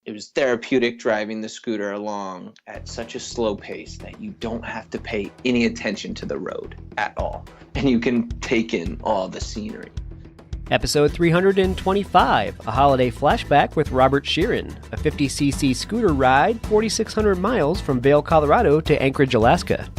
it was therapeutic driving the scooter along at such a slow pace that you don't have to pay any attention to the road at all. And you can take in all the scenery. Episode 325, a holiday flashback with Robert Shearon, a 50cc scooter ride 4,600 miles from Vail, Colorado to Anchorage, Alaska.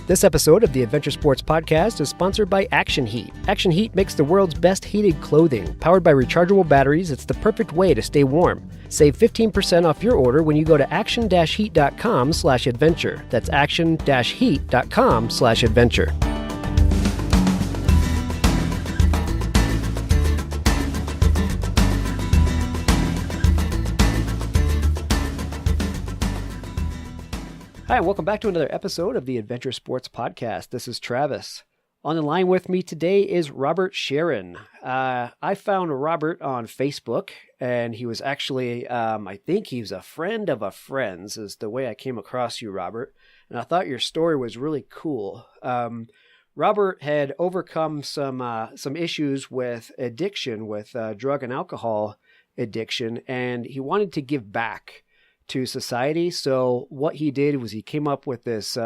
This episode of the Adventure Sports Podcast is sponsored by Action Heat. Action Heat makes the world's best heated clothing. Powered by rechargeable batteries, it's the perfect way to stay warm. Save 15% off your order when you go to action-heat.com/adventure. That's action-heat.com/adventure. Hi, and welcome back to another episode of the Adventure Sports Podcast. This is Travis. On the line with me today is Robert Shearon. I found Robert on Facebook, and he was actually, I think he was a friend of a friend's, is the way I came across you, Robert. And I thought your story was really cool. Robert had overcome some issues with addiction, with drug and alcohol addiction, and he wanted to give back to society. So what he did was he came up with this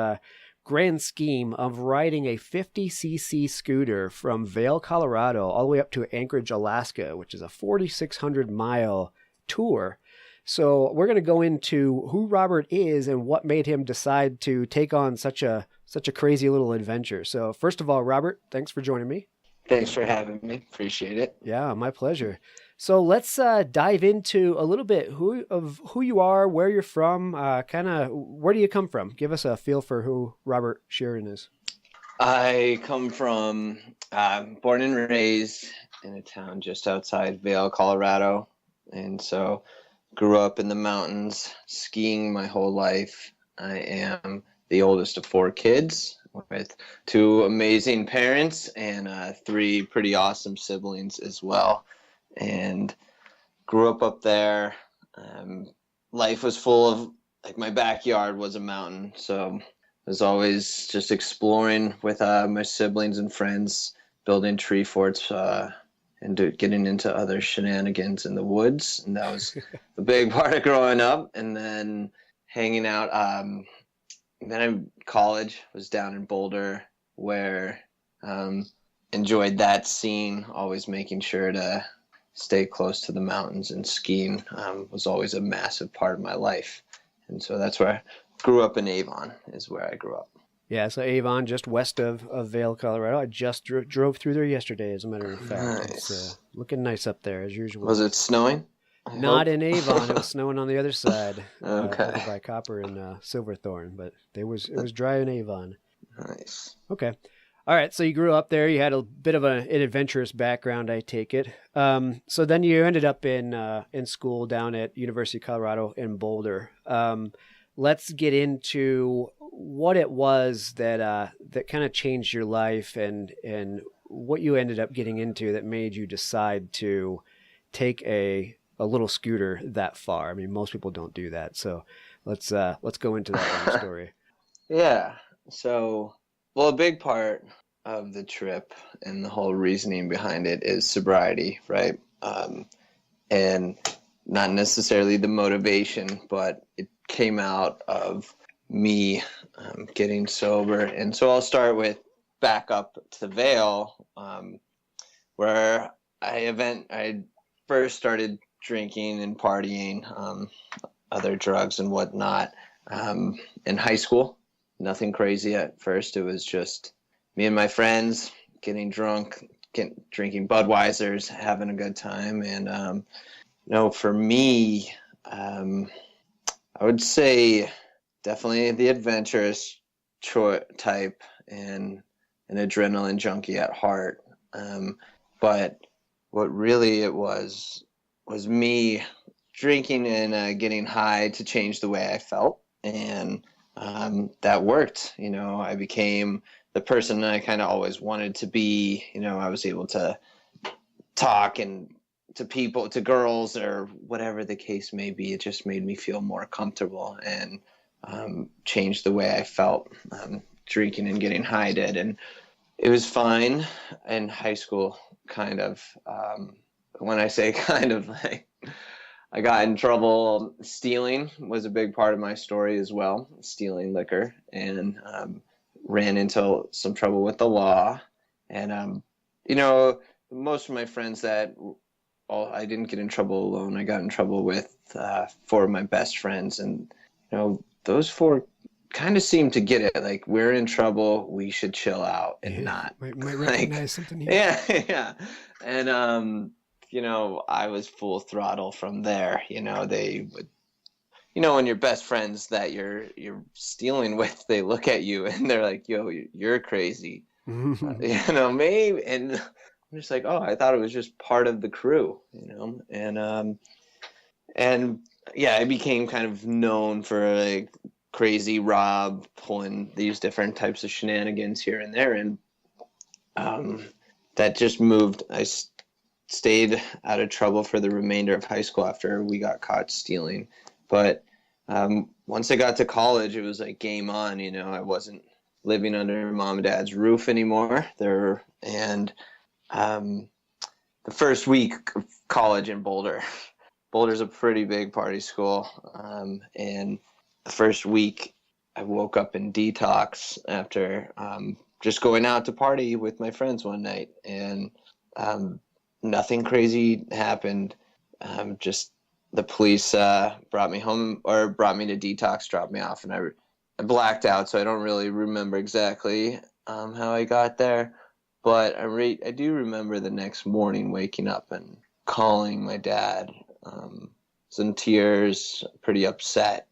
grand scheme of riding a 50cc scooter from Vail, Colorado, all the way up to Anchorage, Alaska, which is a 4,600 mile tour. So we're going to go into who Robert is and what made him decide to take on such a crazy little adventure. So first of all, Robert, thanks for joining me. Thanks for having me. Appreciate it. Yeah, my pleasure. So let's dive into a little bit who you are, where you're from, kind of where do you come from? Give us a feel for who Robert Shearon is. I come from, born and raised in a town just outside Vail, Colorado. And so grew up in the mountains, skiing my whole life. I am the oldest of 4 kids with 2 amazing parents and 3 pretty awesome siblings as well. And grew up there. Life was full of, like, my backyard was a mountain. So I was always just exploring with my siblings and friends, building tree forts and getting into other shenanigans in the woods. And that was a big part of growing up. And then hanging out. Then college was down in Boulder, where enjoyed that scene, always making sure to stay close to the mountains, and skiing was always a massive part of my life. And so that's where I grew up. In Avon is where I grew up. Yeah, so Avon, just west of Vail, Colorado. I just drove through there yesterday, as a matter of fact. Nice. It's looking nice up there, as usual. Was it snowing? Not in Avon. It was snowing on the other side. Okay. By Copper and Silverthorne, but it was dry in Avon. Nice. Okay. All right, so you grew up there. You had a bit of an adventurous background, I take it. So then you ended up in school down at University of Colorado in Boulder. Let's get into what it was that kind of changed your life, and what you ended up getting into that made you decide to take a little scooter that far. I mean, most people don't do that. So let's go into that story. Yeah. So, well, a big part of the trip and the whole reasoning behind it is sobriety, right? And not necessarily the motivation, but it came out of me getting sober. And so I'll start with back up to Vail, where I first started drinking and partying, other drugs and whatnot, in high school. Nothing crazy at first. It was just me and my friends getting drunk, drinking Budweisers, having a good time. And, for me, I would say definitely the adventurous type and an adrenaline junkie at heart. But what really it was me drinking and getting high to change the way I felt. And that worked. I became the person I kind of always wanted to be. I was able to talk and to people, to girls, or whatever the case may be. It just made me feel more comfortable and changed the way I felt. Drinking and getting high did. And it was fine in high school, kind of. When I say kind of, like, I got in trouble. Stealing was a big part of my story as well, stealing liquor, and ran into some trouble with the law. And, you know, most of my friends I didn't get in trouble alone. I got in trouble with four of my best friends. And, you know, those four kind of seemed to get it. Like, we're in trouble. We should chill out and not. Might recognize something here. Yeah, yeah. And, you know, I was full throttle from there. You know, they would, you know, when your best friends that you're stealing with, they look at you and they're like, yo, you're crazy. You know, maybe. And I'm just like, oh, I thought it was just part of the crew, you know. And yeah, I became kind of known for like crazy Rob pulling these different types of shenanigans here and there. And that just moved. I stayed out of trouble for the remainder of high school after we got caught stealing. But once I got to college, it was like game on. You know, I wasn't living under mom and dad's roof anymore. And the first week of college in Boulder's a pretty big party school. And the first week, I woke up in detox after just going out to party with my friends one night, and nothing crazy happened. Just the police brought me home, or brought me to detox, dropped me off, and I blacked out, so I don't really remember exactly how I got there. But I do remember the next morning waking up and calling my dad. Was in tears, pretty upset.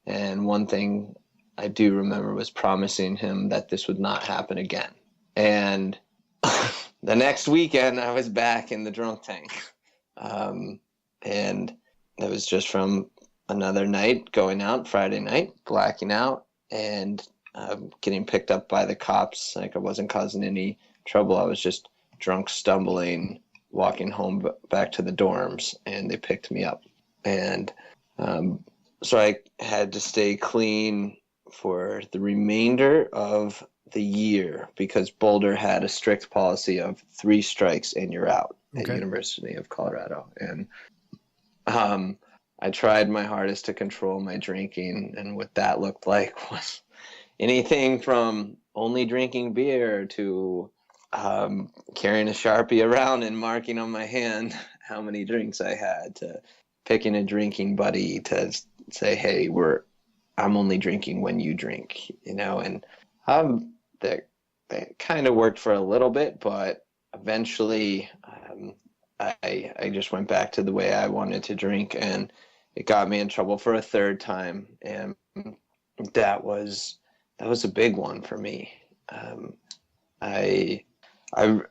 And one thing I do remember was promising him that this would not happen again. And the next weekend, I was back in the drunk tank. And it was just from another night, going out Friday night, blacking out, and getting picked up by the cops. Like, I wasn't causing any trouble. I was just drunk, stumbling, walking home back to the dorms, and they picked me up. And so I had to stay clean for the remainder of the year, because Boulder had a strict policy of 3 strikes and you're out at University of Colorado. And I tried my hardest to control my drinking, and what that looked like was anything from only drinking beer to carrying a Sharpie around and marking on my hand how many drinks I had, to picking a drinking buddy to say, hey, I'm only drinking when you drink, you know. And that kind of worked for a little bit, but eventually I just went back to the way I wanted to drink, and it got me in trouble for a third time. And that was a big one for me. I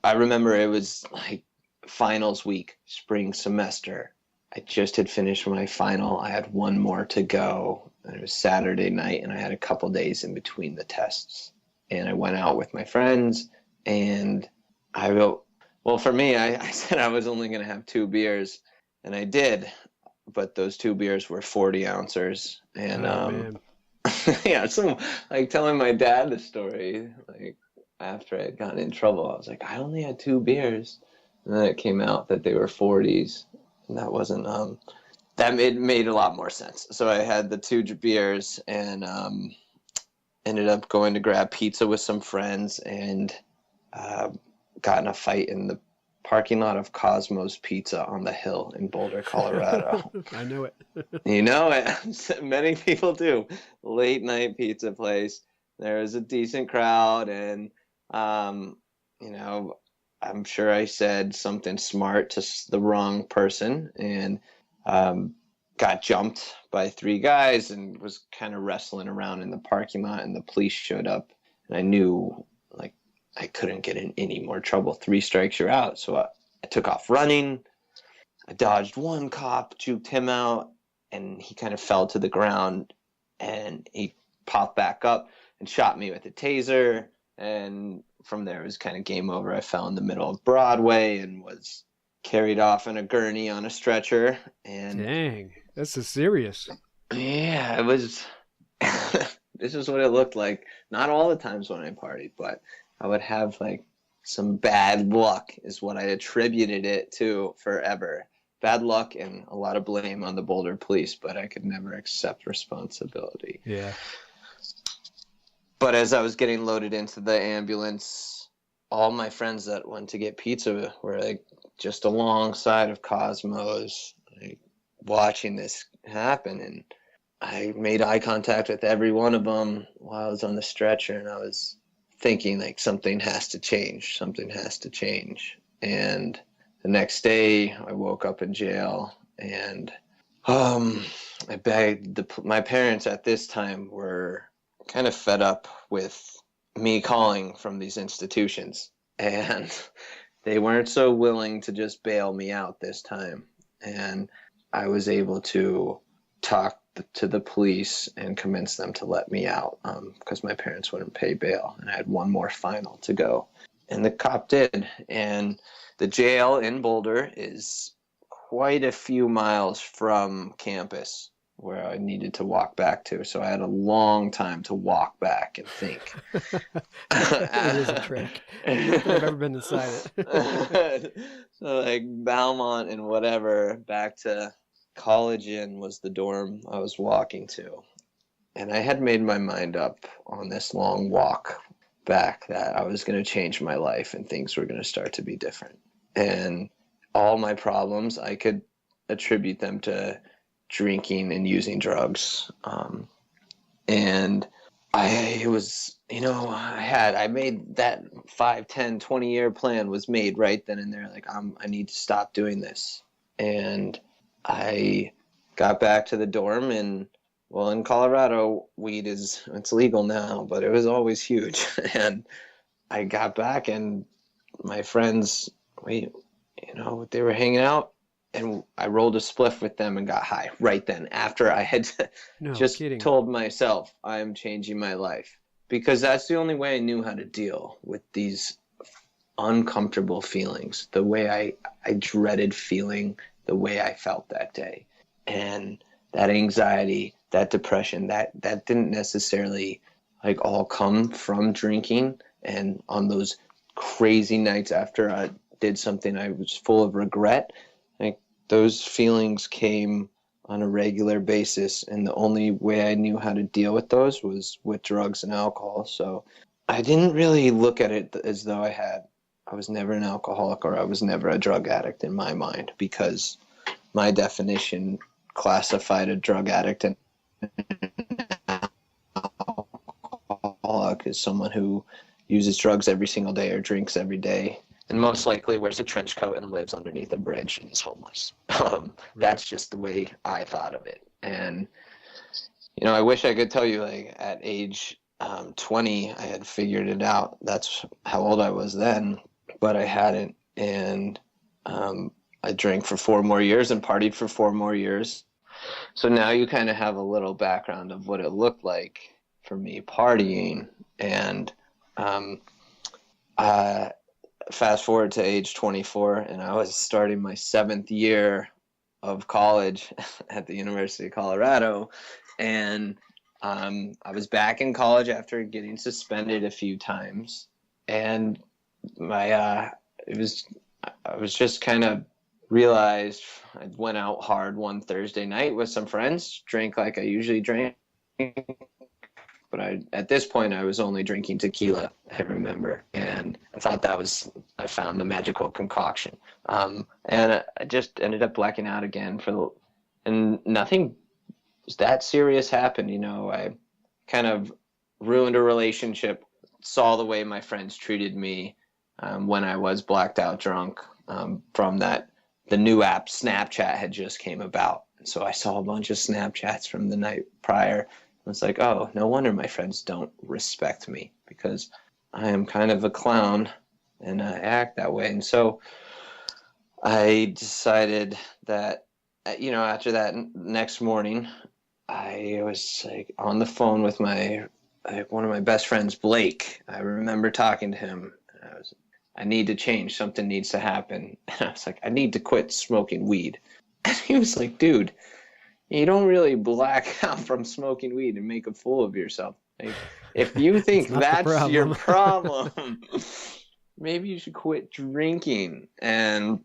remember it was like finals week, spring semester. I just had finished my final. I had one more to go. And it was Saturday night, and I had a couple days in between the tests. And I went out with my friends, and for me, I said I was only going to have 2 beers, and I did. But those 2 beers were 40 ounces. And yeah, so like telling my dad the story, like after I had gotten in trouble, I was like, I only had 2 beers. And then it came out that they were 40s. And that wasn't, that made a lot more sense. So I had the 2 beers, and ended up going to grab pizza with some friends, and got in a fight in the parking lot of Cosmo's Pizza on the Hill in Boulder, Colorado. I know it. You know it. Many people do. Late night pizza place. There was a decent crowd, and you know, I'm sure I said something smart to the wrong person, and got jumped by 3 guys, and was kind of wrestling around in the parking lot, and the police showed up, and I knew like I couldn't get in any more trouble. 3 strikes, you're out. So I took off running. I dodged one cop, juked him out, and he kind of fell to the ground, and he popped back up and shot me with a taser. And from there, it was kind of game over. I fell in the middle of Broadway and was carried off in a gurney on a stretcher. And dang, that's a serious. Yeah, it was. This is what it looked like. Not all the times when I partied, but I would have like some bad luck is what I attributed it to forever. bad luck and a lot of blame on the Boulder police, but I could never accept responsibility. Yeah. But as I was getting loaded into the ambulance, all my friends that went to get pizza were like just alongside of Cosmos, like watching this happen. And I made eye contact with every one of them while I was on the stretcher, and I was thinking like something has to change. Something has to change. And the next day I woke up in jail, and I begged my parents at this time were kind of fed up with me calling from these institutions, and they weren't so willing to just bail me out this time. And I was able to talk to the police and convince them to let me out, because my parents wouldn't pay bail, and I had one more final to go. And the cop did. And the jail in Boulder is quite a few miles from campus where I needed to walk back to. So I had a long time to walk back and think. It is a trick. I've ever been inside it. So like Belmont and whatever, back to College Inn was the dorm I was walking to. And I had made my mind up on this long walk back that I was going to change my life and things were going to start to be different. And all my problems, I could attribute them to drinking and using drugs. And I was, I made that 5, 10, 20-year plan was made right then and there. Like, I need to stop doing this. And I got back to the dorm, and well, in Colorado, weed it's legal now, but it was always huge. And I got back, and my friends, they were hanging out, and I rolled a spliff with them and got high right then after I had told myself I'm changing my life, because that's the only way I knew how to deal with these uncomfortable feelings, the way I dreaded feeling the way I felt that day. And that anxiety, that depression, that didn't necessarily like all come from drinking. And on those crazy nights after I did something I was full of regret, like those feelings came on a regular basis. And the only way I knew how to deal with those was with drugs and alcohol. So I didn't really look at it as though I was never an alcoholic or I was never a drug addict in my mind, because my definition classified a drug addict and alcoholic as someone who uses drugs every single day or drinks every day and most likely wears a trench coat and lives underneath a bridge and is homeless. That's just the way I thought of it. And, I wish I could tell you, like, at age 20, I had figured it out. That's how old I was then, but I hadn't. And I drank for 4 more years and partied for 4 more years. So now you kind of have a little background of what it looked like for me partying. And fast forward to age 24, and I was starting my 7th year of college at the University of Colorado. And I was back in college after getting suspended a few times. And I was just kind of realized I went out hard one Thursday night with some friends, drank like I usually drink. But at this point, I was only drinking tequila, I remember. And I thought I found the magical concoction. And I just ended up blacking out again and nothing that serious happened. I kind of ruined a relationship, saw the way my friends treated me when I was blacked out drunk from that. The new app Snapchat had just came about. So I saw a bunch of Snapchats from the night prior. I was like, oh, no wonder my friends don't respect me, because I am kind of a clown and I act that way. And so I decided that, after that next morning, I was like on the phone with one of my best friends, Blake. I remember talking to him. I need to change. Something needs to happen. And I was like, I need to quit smoking weed. And he was like, dude, you don't really black out from smoking weed and make a fool of yourself. Like, if you think that's your problem, maybe you should quit drinking. And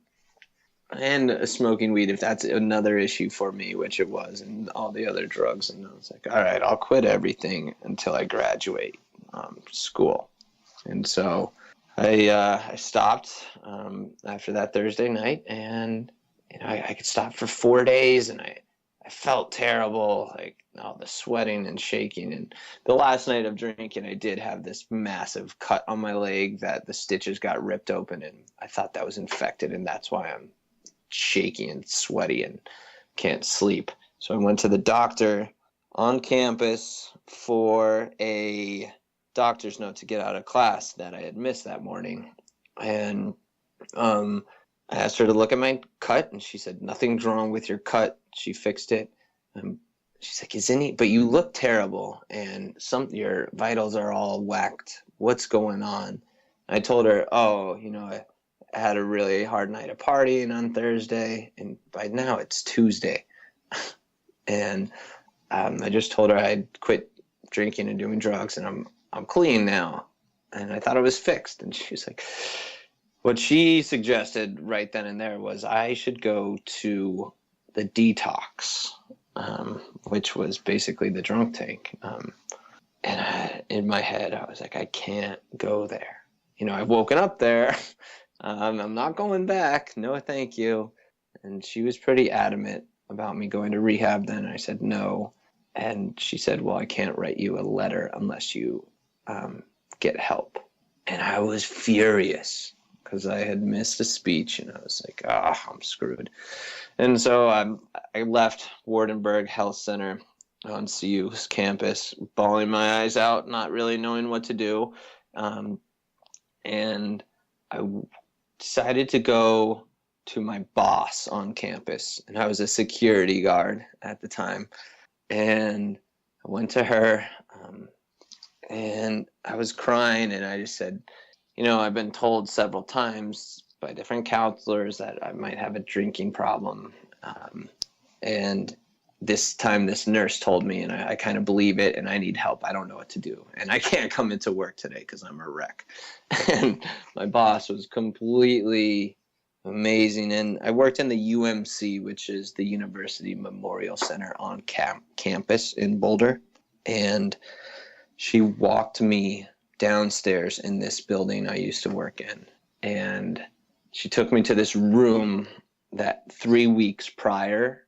and smoking weed, if that's another issue for me, which it was, and all the other drugs. And I was like, all right, I'll quit everything until I graduate school. And so I stopped after that Thursday night, and I could stop for 4 days, and I felt terrible, like all the sweating and shaking. And the last night of drinking, I did have this massive cut on my leg that the stitches got ripped open, and I thought that was infected, and that's why I'm shaky and sweaty and can't sleep. So I went to the doctor on campus for a doctor's note to get out of class that I had missed that morning. And I asked her to look at my cut, and she said, nothing's wrong with your cut. She fixed it. She's like, is any, but you look terrible, and your vitals are all whacked. What's going on? I told her, I had a really hard night of partying on Thursday, and by now it's Tuesday. And I just told her I'd quit drinking and doing drugs, and I'm clean now. And I thought it was fixed. And she was like, what she suggested right then and there was I should go to the detox, which was basically the drunk tank. And in my head, I was like, I can't go there. I've woken up there. I'm not going back. No, thank you. And she was pretty adamant about me going to rehab then. I said no. And she said, well, I can't write you a letter unless you get help. And I was furious because I had missed a speech, and I was like, I'm screwed. And so I left Wardenburg Health Center on CU's campus, bawling my eyes out, not really knowing what to do. And I decided to go to my boss on campus, and I was a security guard at the time. And I went to her, and I was crying, and I just said, I've been told several times by different counselors that I might have a drinking problem. And this time this nurse told me, and I kind of believe it, and I need help. I don't know what to do. And I can't come into work today because I'm a wreck. And my boss was completely amazing. And I worked in the UMC, which is the University Memorial Center on campus in Boulder. And she walked me downstairs in this building I used to work in. And she took me to this room that 3 weeks prior,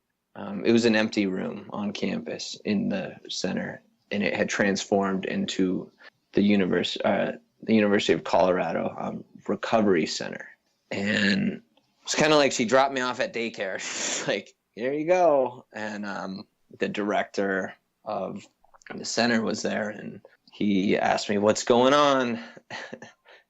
it was an empty room on campus in the center, and it had transformed into the University of Colorado Recovery Center. And it's kind of like she dropped me off at daycare. She's like, here you go. And the director of the center was there, and he asked me, what's going on?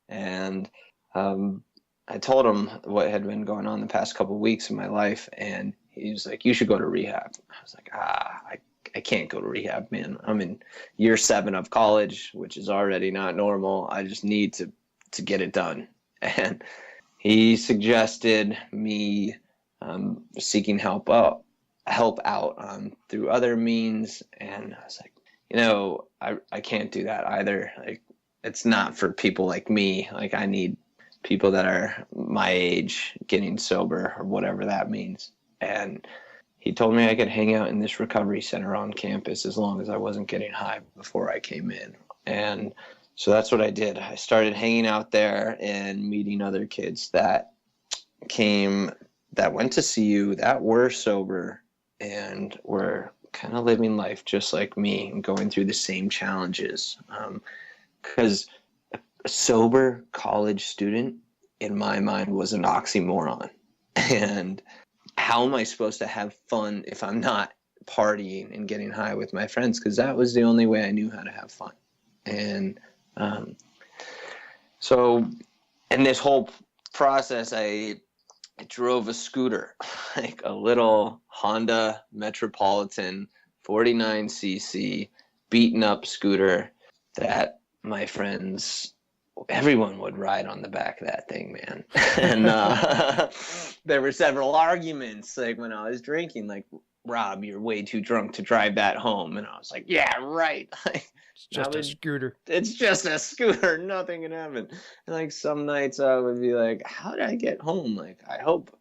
And I told him what had been going on the past couple of weeks in my life, and he was like, you should go to rehab. I was like, I can't go to rehab, man. I'm in year 7 of college, which is already not normal. I just need to get it done. And he suggested me seeking help out through other means. And I was like, I can't do that either. Like, it's not for people like me. Like, I need people that are my age getting sober, or whatever that means. And he told me I could hang out in this recovery center on campus as long as I wasn't getting high before I came in. And so that's what I did. I started hanging out there and meeting other kids that went to CU, that were sober and were kind of living life just like me and going through the same challenges. Because a sober college student, in my mind, was an oxymoron. And how am I supposed to have fun if I'm not partying and getting high with my friends? Because that was the only way I knew how to have fun. And so in this whole process, I drove a scooter, like a little Honda Metropolitan 49cc beaten up scooter that my friends, everyone would ride on the back of that thing, man. And there were several arguments, like when I was drinking, like, Rob, you're way too drunk to drive that home. And I was like, yeah, right. It's just a scooter. It's just a scooter. Nothing can happen. And like some nights I would be like, how did I get home? Like, I hope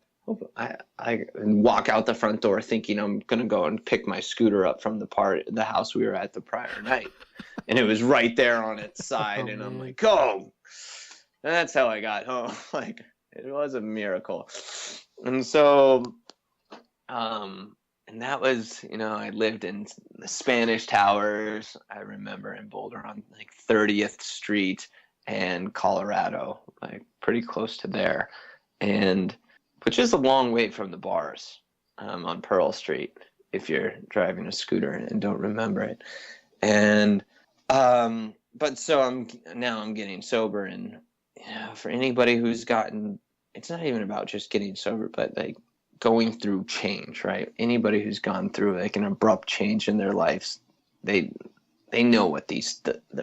I walk out the front door thinking I'm going to go and pick my scooter up from the house we were at the prior night. And it was right there on its side. And I'm like, oh, and that's how I got home. Like, it was a miracle. And so, and that was, I lived in the Spanish Towers. I remember in Boulder on like 30th Street and Colorado, like pretty close to there. And which is a long way from the bars on Pearl Street if you're driving a scooter and don't remember it. And but so I'm getting sober, and for anybody who's gotten, it's not even about just getting sober, but like going through change, right? Anybody who's gone through like an abrupt change in their lives, they know what the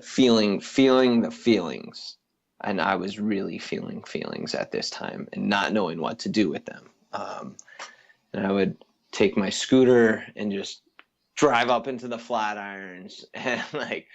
feeling the feelings. And I was really feeling feelings at this time and not knowing what to do with them. And I would take my scooter and just drive up into the Flatirons. And like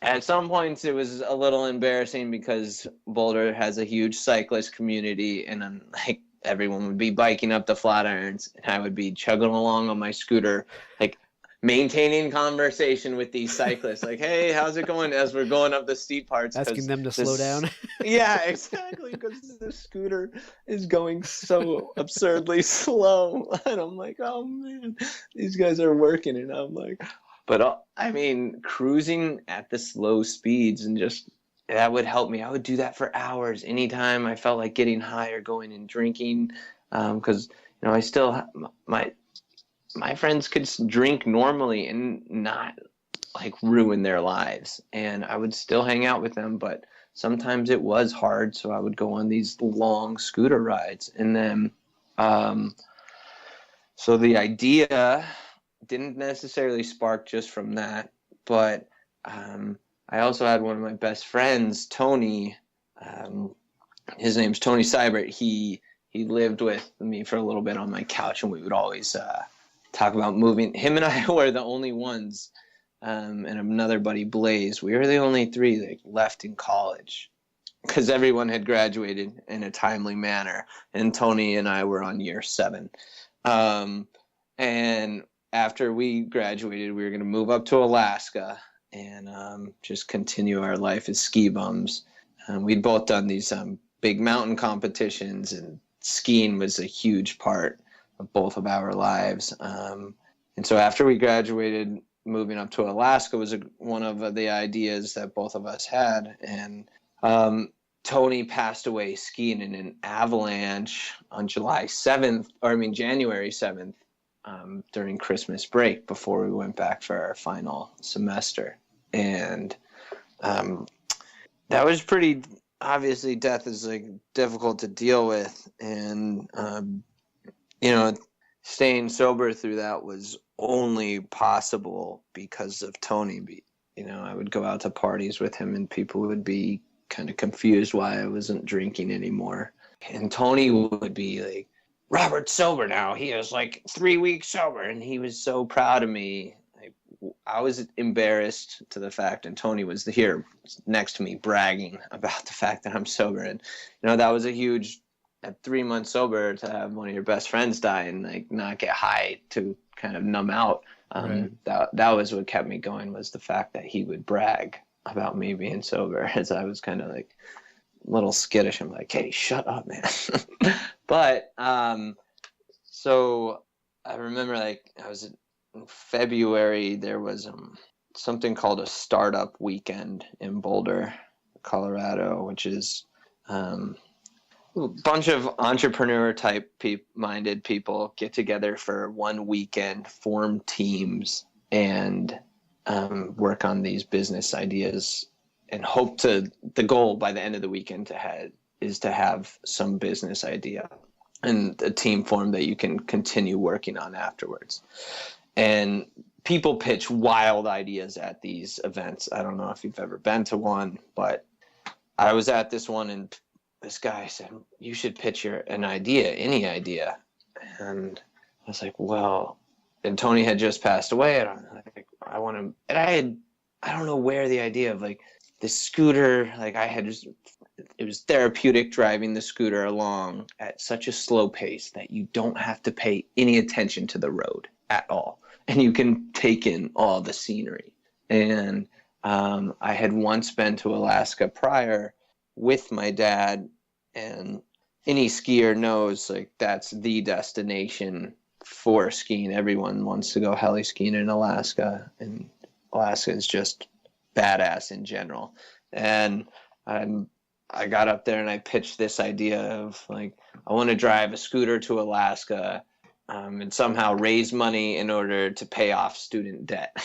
at some points it was a little embarrassing because Boulder has a huge cyclist community, and then like everyone would be biking up the Flatirons and I would be chugging along on my scooter, like maintaining conversation with these cyclists, like, hey, how's it going, as we're going up the steep parts, asking them to slow down. Yeah, exactly, because the scooter is going so absurdly slow, and I'm like, oh man, these guys are working. And I'm like, but I mean, cruising at the slow speeds and just that would help me. I would do that for hours anytime I felt like getting high or going and drinking, because I still my friends could drink normally and not like ruin their lives, and I would still hang out with them, but sometimes it was hard, so I would go on these long scooter rides. And then so the idea didn't necessarily spark just from that, but I also had one of my best friends, Tony, his name's Tony Seibert. He lived with me for a little bit on my couch, and we would always talk about moving. Him and I were the only ones, and another buddy, Blaze. We were the only three that left in college because everyone had graduated in a timely manner, and Tony and I were on year 7. And after we graduated, we were going to move up to Alaska and just continue our life as ski bums. We'd both done these big mountain competitions, and skiing was a huge part of both of our lives. And so after we graduated, moving up to Alaska was one of the ideas that both of us had. And Tony passed away skiing in an avalanche on January 7th, during Christmas break before we went back for our final semester. And that was pretty, obviously death is like difficult to deal with. And, staying sober through that was only possible because of Tony. I would go out to parties with him and people would be kind of confused why I wasn't drinking anymore. And Tony would be like, Robert's sober now. He is like 3 weeks sober. And he was so proud of me. I was embarrassed to the fact, and Tony was here next to me bragging about the fact that I'm sober. And, that was a huge, at 3 months sober, to have one of your best friends die and like not get high to kind of numb out. Right. That was what kept me going, was the fact that he would brag about me being sober, as I was kind of like a little skittish. I'm like, hey, shut up, man. But so I remember like I was in February, there was something called a startup weekend in Boulder, Colorado, which is a bunch of entrepreneur type minded people get together for one weekend, form teams, and work on these business ideas, and the goal by the end of the weekend is to have some business idea and a team form that you can continue working on afterwards. And people pitch wild ideas at these events. I don't know if you've ever been to one, but I was at this one, and this guy said, you should pitch an idea, any idea. And I was like, well, and Tony had just passed away, and I'm like, I don't know where the idea of like the scooter, like I had just it was therapeutic driving the scooter along at such a slow pace that you don't have to pay any attention to the road at all. And you can take in all the scenery. And I had once been to Alaska prior with my dad, and any skier knows like that's the destination for skiing. Everyone wants to go heli skiing in Alaska, and Alaska is just badass in general. And I got up there and I pitched this idea of like, I want to drive a scooter to Alaska and somehow raise money in order to pay off student debt.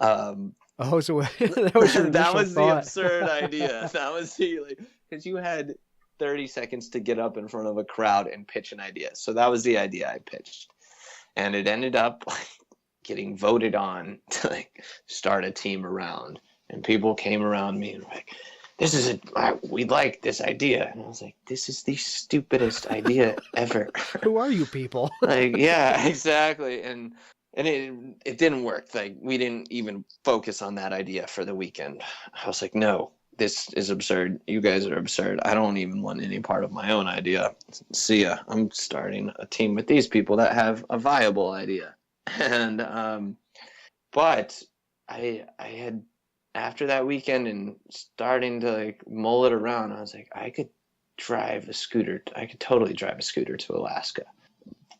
So that was your that was thought. the absurd idea. That was because you had 30 seconds to get up in front of a crowd and pitch an idea. So that was the idea I pitched. And it ended up like getting voted on to like start a team around. And people came around me and were like, we like this idea. And I was like, this is the stupidest idea ever. Who are you people? Like, yeah, exactly. And it didn't work. Like, we didn't even focus on that idea for the weekend. I was like, no, this is absurd. You guys are absurd. I don't even want any part of my own idea. See ya. I'm starting a team with these people that have a viable idea. And but I had, after that weekend and starting to like mull it around, I was like, I could totally drive a scooter to Alaska.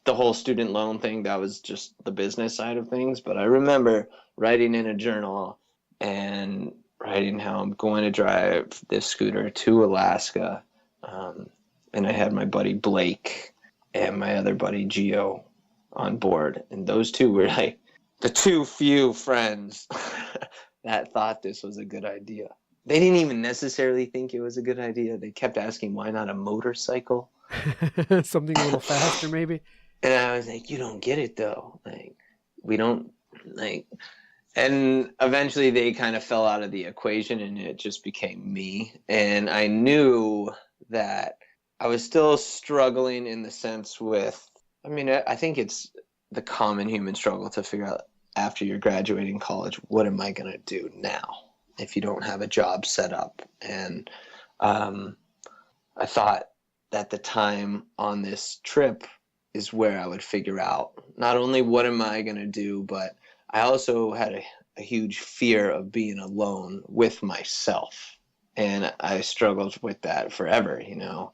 The whole student loan thing, that was just the business side of things. But I remember writing in a journal and writing how I'm going to drive this scooter to Alaska. And I had my buddy Blake and my other buddy Gio on board. And those two were like the too few friends that thought this was a good idea. They didn't even necessarily think it was a good idea. They kept asking, why not a motorcycle? Something a little faster, maybe? And I was like, you don't get it, though. Like, we don't, like... And eventually they kind of fell out of the equation, and it just became me. And I knew that I was still struggling in the sense with... I mean, I think it's the common human struggle to figure out, after you're graduating college, what am I going to do now if you don't have a job set up? And I thought that the time on this trip is where I would figure out not only what am I going to do, but I also had a huge fear of being alone with myself. And I struggled with that forever, you know.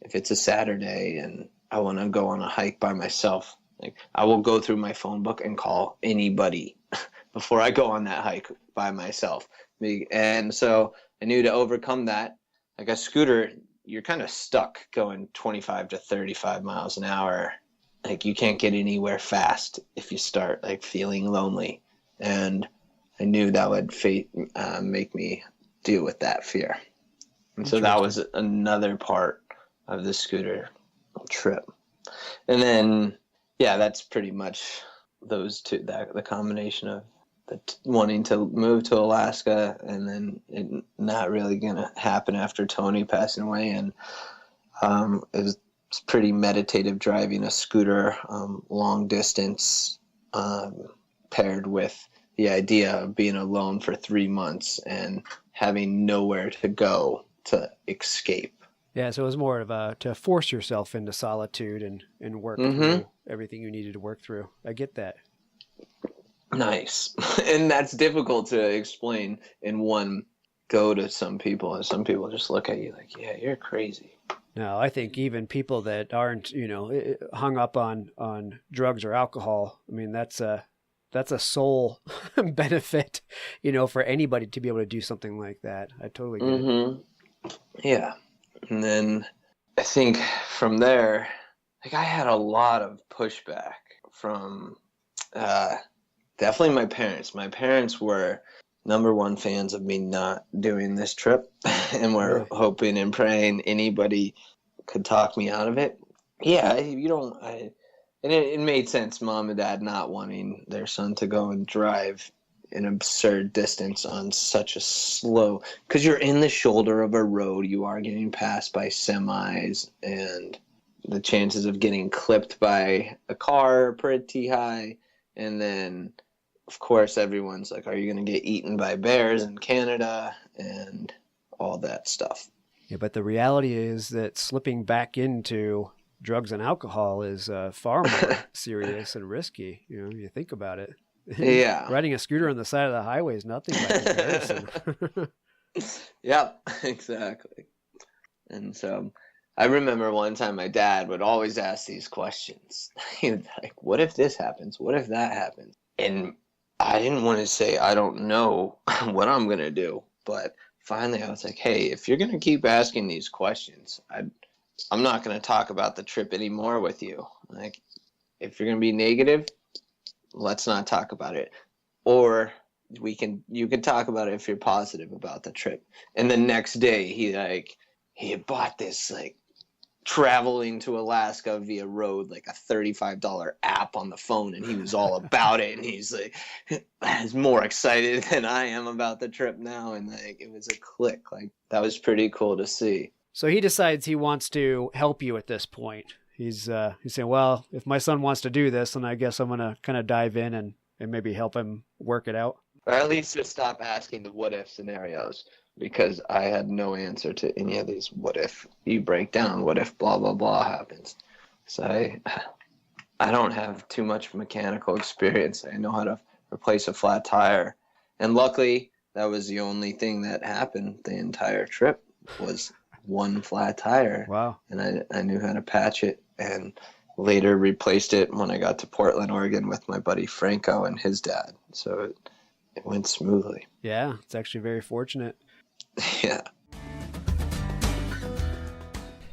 If it's a Saturday and I want to go on a hike by myself, like, I will go through my phone book and call anybody before I go on that hike by myself. And so I knew to overcome that, like a scooter, you're kind of stuck going 25 to 35 miles an hour. Like, you can't get anywhere fast if you start like feeling lonely. And I knew that would make me deal with that fear. And so that was another part of the scooter trip. And then, yeah, that's pretty much those two, the combination of wanting to move to Alaska and then it not really going to happen after Tony passing away. And it was pretty meditative driving a scooter long distance, paired with the idea of being alone for 3 months and having nowhere to go to escape. Yeah, so it was more of to force yourself into solitude and work through everything you needed to work through. I get that. Nice. And that's difficult to explain in one go to some people, and some people just look at you like, yeah, you're crazy. No, I think even people that aren't, hung up on drugs or alcohol, I mean, that's a soul benefit, for anybody to be able to do something like that. I totally get it. Yeah. And then I think from there, like, I had a lot of pushback from definitely my parents. My parents were number one fans of me not doing this trip and were hoping and praying anybody could talk me out of it. Yeah, and it made sense, mom and dad not wanting their son to go and drive an absurd distance on such a slow, because you're in the shoulder of a road, you are getting passed by semis, and the chances of getting clipped by a car are pretty high. And then, of course, everyone's like, are you going to get eaten by bears in Canada and all that stuff? Yeah, but the reality is that slipping back into drugs and alcohol is far more serious and risky. You think about it. Yeah. Riding a scooter on the side of the highway is nothing by comparison. Yep, exactly. And so I remember one time my dad would always ask these questions. He would be like, what if this happens? What if that happens? And I didn't want to say, I don't know what I'm going to do. But finally I was like, hey, if you're going to keep asking these questions, I'm not going to talk about the trip anymore with you. Like, if you're going to be negative, let's not talk about it. Or you can talk about it if you're positive about the trip. And the next day he had bought this like traveling to Alaska via road, like a $35 app on the phone, and he was all about it, and he's more excited than I am about the trip now, and like it was a click. Like, that was pretty cool to see. So he decides he wants to help you at this point. He's saying, well, if my son wants to do this, then I guess I'm going to kind of dive in and maybe help him work it out. Or at least just stop asking the what if scenarios, because I had no answer to any of these. What if you break down? What if blah, blah, blah happens? So I don't have too much mechanical experience. I know how to replace a flat tire. And luckily, that was the only thing that happened the entire trip was one flat tire. Wow. And I knew how to patch it, and later replaced it when I got to Portland, Oregon with my buddy Franco and his dad. So it went smoothly. Yeah, it's actually very fortunate. Yeah.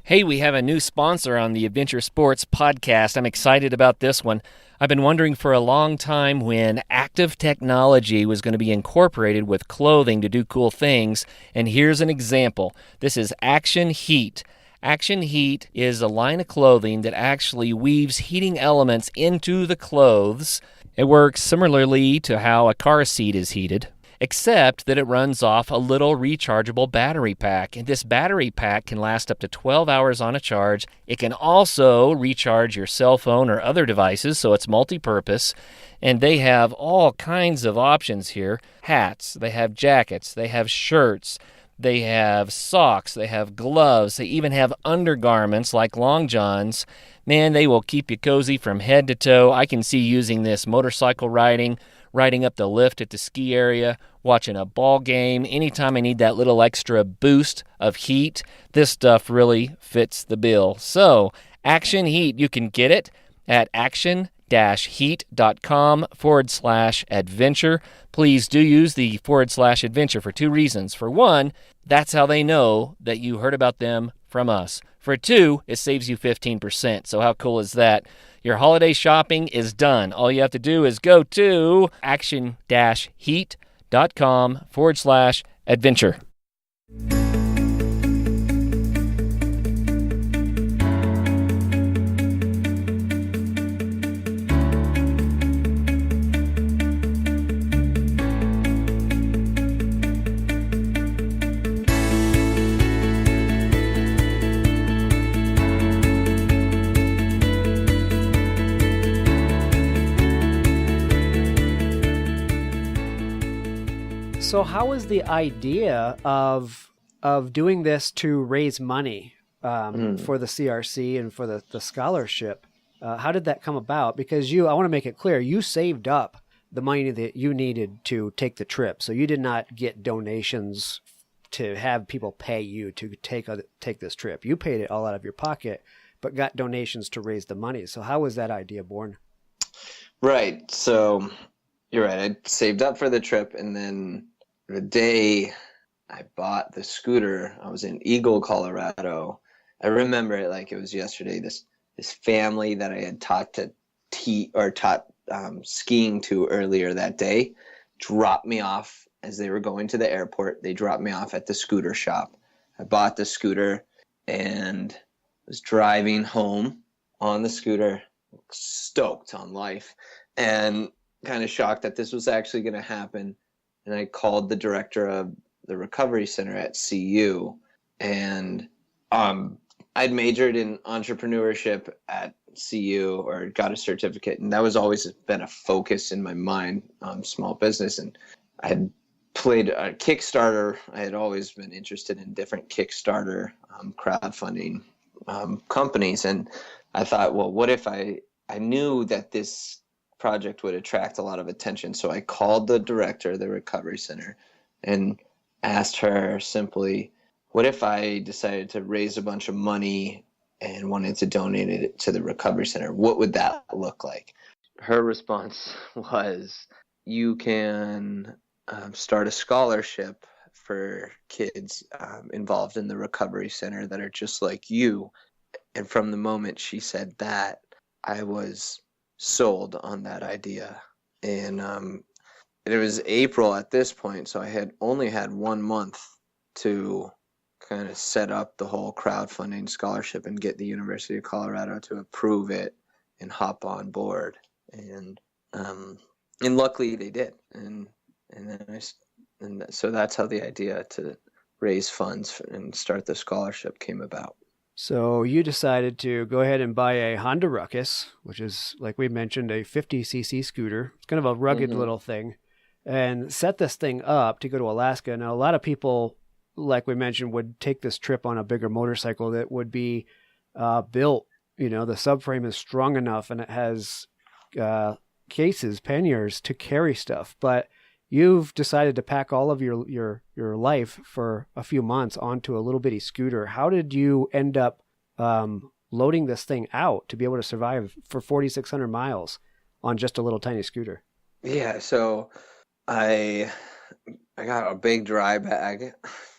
Hey, we have a new sponsor on the Adventure Sports podcast. I'm excited about this one. I've been wondering for a long time when active technology was going to be incorporated with clothing to do cool things, and here's an example. This is Action Heat. Action Heat is a line of clothing that actually weaves heating elements into the clothes. It works similarly to how a car seat is heated, except that it runs off a little rechargeable battery pack. And this battery pack can last up to 12 hours on a charge. It can also recharge your cell phone or other devices, so it's multi-purpose. And they have all kinds of options here. Hats, they have jackets, they have shirts, they have socks, they have gloves, they even have undergarments like long johns. Man, they will keep you cozy from head to toe. I can see using this motorcycle riding up the lift at the ski area, watching a ball game. Anytime I need that little extra boost of heat, this stuff really fits the bill. So, Action Heat, you can get it at action-heat.com/adventure. Please do use the /adventure for two reasons. For one, that's how they know that you heard about them from us. For two, it saves you 15%. So how cool is that? Your holiday shopping is done. All you have to do is go to action-heat.com/adventure. So how was the idea of doing this to raise money for the CRC and for the scholarship? How did that come about? Because I want to make it clear, you saved up the money that you needed to take the trip. So you did not get donations to have people pay you to take this trip. You paid it all out of your pocket, but got donations to raise the money. So how was that idea born? Right. So you're right. I saved up for the trip, and then the day I bought the scooter, I was in Eagle, Colorado. I remember it like it was yesterday. This family that I had taught skiing to earlier that day dropped me off as they were going to the airport. They dropped me off at the scooter shop. I bought the scooter and was driving home on the scooter, stoked on life, and kind of shocked that this was actually going to happen. And I called the director of the recovery center at CU, and I'd majored in entrepreneurship at CU, or got a certificate, and that was always been a focus in my mind, small business. And I had played a Kickstarter. I had always been interested in different Kickstarter crowdfunding companies, and I thought, well, what if I knew that this project would attract a lot of attention, so I called the director of the recovery center and asked her simply, what if I decided to raise a bunch of money and wanted to donate it to the recovery center? What would that look like? Her response was, you can start a scholarship for kids involved in the recovery center that are just like you. And from the moment she said that, I was sold on that idea. And it was April at this point, so I had only had 1 month to kind of set up the whole crowdfunding scholarship and get the University of Colorado to approve it and hop on board. And luckily they did. And so that's how the idea to raise funds and start the scholarship came about. So you decided to go ahead and buy a Honda Ruckus, which is, like we mentioned, a 50cc scooter. It's kind of a rugged little thing, and set this thing up to go to Alaska. Now, a lot of people, like we mentioned, would take this trip on a bigger motorcycle that would be built. The subframe is strong enough and it has cases, panniers to carry stuff. But you've decided to pack all of your life for a few months onto a little bitty scooter. How did you end up loading this thing out to be able to survive for 4,600 miles on just a little tiny scooter? Yeah, so I got a big dry bag.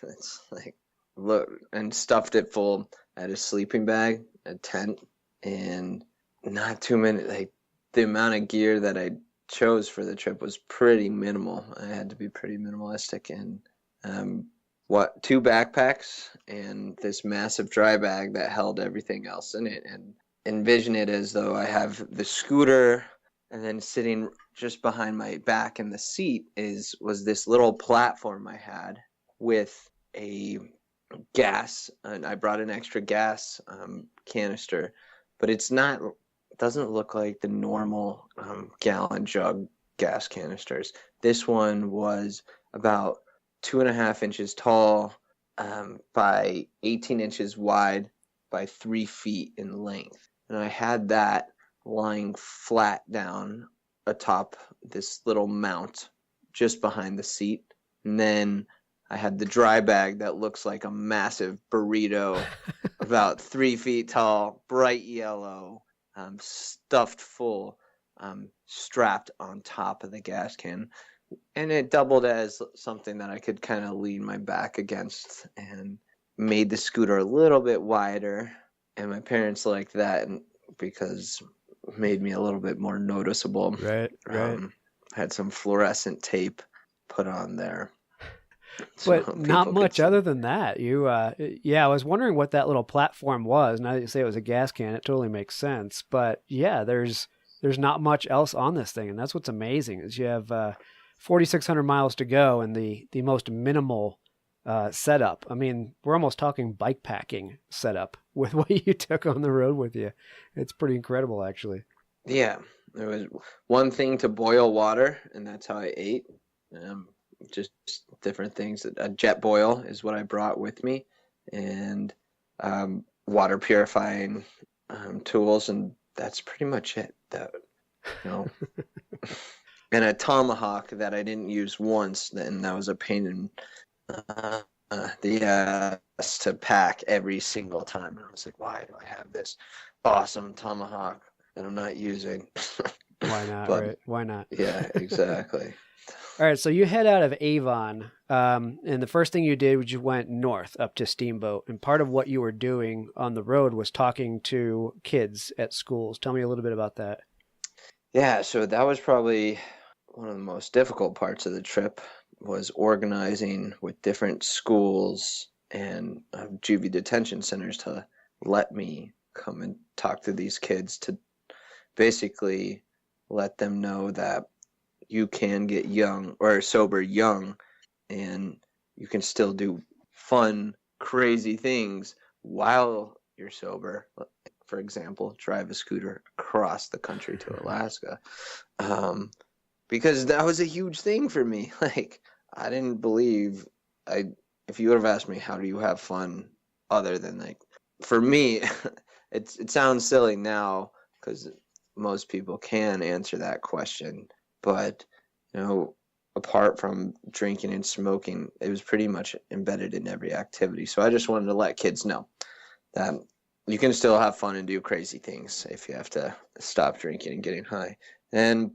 It's like, look, and stuffed it full. I had a sleeping bag, a tent, and not too many. Like, the amount of gear that I chose for the trip was pretty minimal. I had to be pretty minimalistic, and 2 backpacks and this massive dry bag that held everything else in it. And envision it as though I have the scooter, and then sitting just behind my back in the seat was this little platform I had with a gas, and I brought an extra gas canister, but it doesn't look like the normal gallon jug gas canisters. This one was about 2.5 inches tall by 18 inches wide by 3 feet in length. And I had that lying flat down atop this little mount just behind the seat. And then I had the dry bag that looks like a massive burrito, about 3 feet tall, bright yellow, stuffed full, strapped on top of the gas can. And it doubled as something that I could kind of lean my back against, and made the scooter a little bit wider. And my parents liked that because it made me a little bit more noticeable. Right. Had some fluorescent tape put on there. But not much other than that. I was wondering what that little platform was. Now that you say it was a gas can, it totally makes sense. But yeah, there's not much else on this thing, and that's what's amazing is you have 4,600 miles to go and the most minimal setup. I mean, we're almost talking bike packing setup with what you took on the road with you. It's pretty incredible, actually. Yeah, there was one thing to boil water, and that's how I ate. Just different things. A jet boil is what I brought with me, and water purifying tools, and that's pretty much it. And a tomahawk that I didn't use once, and that was a pain in the ass to pack every single time. And I was like, why do I have this awesome tomahawk that I'm not using? Why not? But, right? Why not? Yeah, exactly. All right, so you head out of Avon, and the first thing you did was you went north up to Steamboat, and part of what you were doing on the road was talking to kids at schools. Tell me a little bit about that. Yeah, so that was probably one of the most difficult parts of the trip, was organizing with different schools and juvie detention centers to let me come and talk to these kids, to basically let them know that you can get sober young, and you can still do fun, crazy things while you're sober. For example, drive a scooter across the country to Alaska. Because that was a huge thing for me. Like, I didn't believe if you would have asked me how do you have fun other than like for me it sounds silly now because most people can answer that question, but apart from drinking and smoking, it was pretty much embedded in every activity. So I just wanted to let kids know that you can still have fun and do crazy things if you have to stop drinking and getting high. And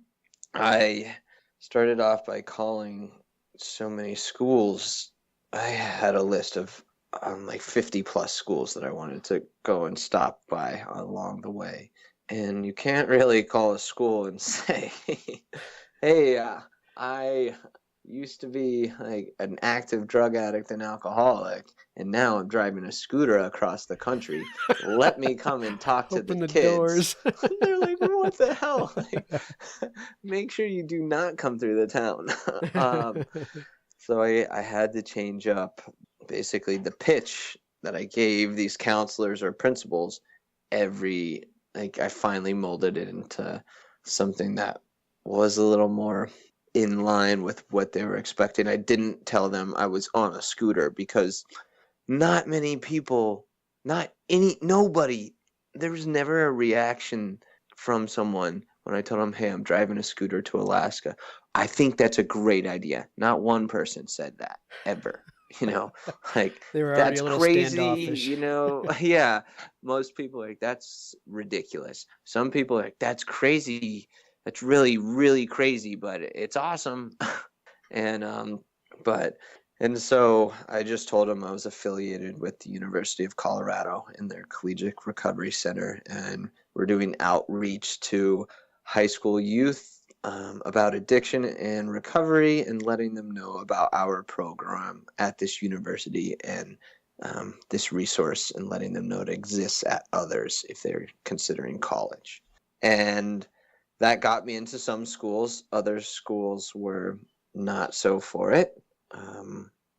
I started off by calling so many schools. I had a list of like 50 plus schools that I wanted to go and stop by along the way. And you can't really call a school and say, hey, I used to be like an active drug addict and alcoholic, and now I'm driving a scooter across the country. Let me come and talk to Open the the kids. doors. They're like, what the hell? Like, make sure you do not come through the town. So I had to change up basically the pitch that I gave these counselors or principals I finally molded it into something that was a little more in line with what they were expecting. I didn't tell them I was on a scooter because not many people, nobody, there was never a reaction from someone when I told them, hey, I'm driving a scooter to Alaska. I think that's a great idea. Not one person said that ever. Like They were already that's a little crazy, standoffish. Yeah. Most people are like, that's ridiculous. Some people are like, that's crazy. That's really, really crazy, but it's awesome. And so I just told them I was affiliated with the University of Colorado in their Collegiate Recovery Center, and we're doing outreach to high school youth about addiction and recovery, and letting them know about our program at this university and this resource, and letting them know it exists at others if they're considering college. And that got me into some schools. Other schools were not so for it.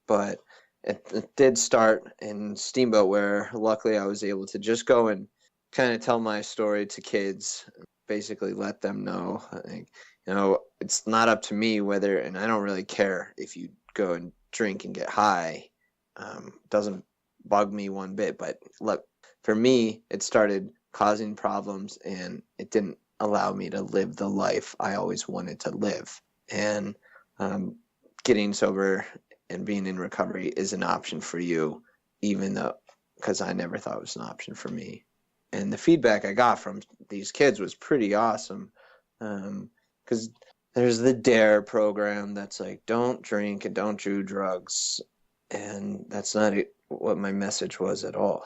But it did start in Steamboat, where luckily I was able to just go and kind of tell my story to kids, basically let them know, like, it's not up to me whether, and I don't really care if you go and drink and get high. Doesn't bug me one bit, but for me, it started causing problems, and it didn't allow me to live the life I always wanted to live. And getting sober and being in recovery is an option for you, even though, because I never thought it was an option for me. And the feedback I got from these kids was pretty awesome, because there's the DARE program that's like, don't drink and don't do drugs, and that's not what my message was at all.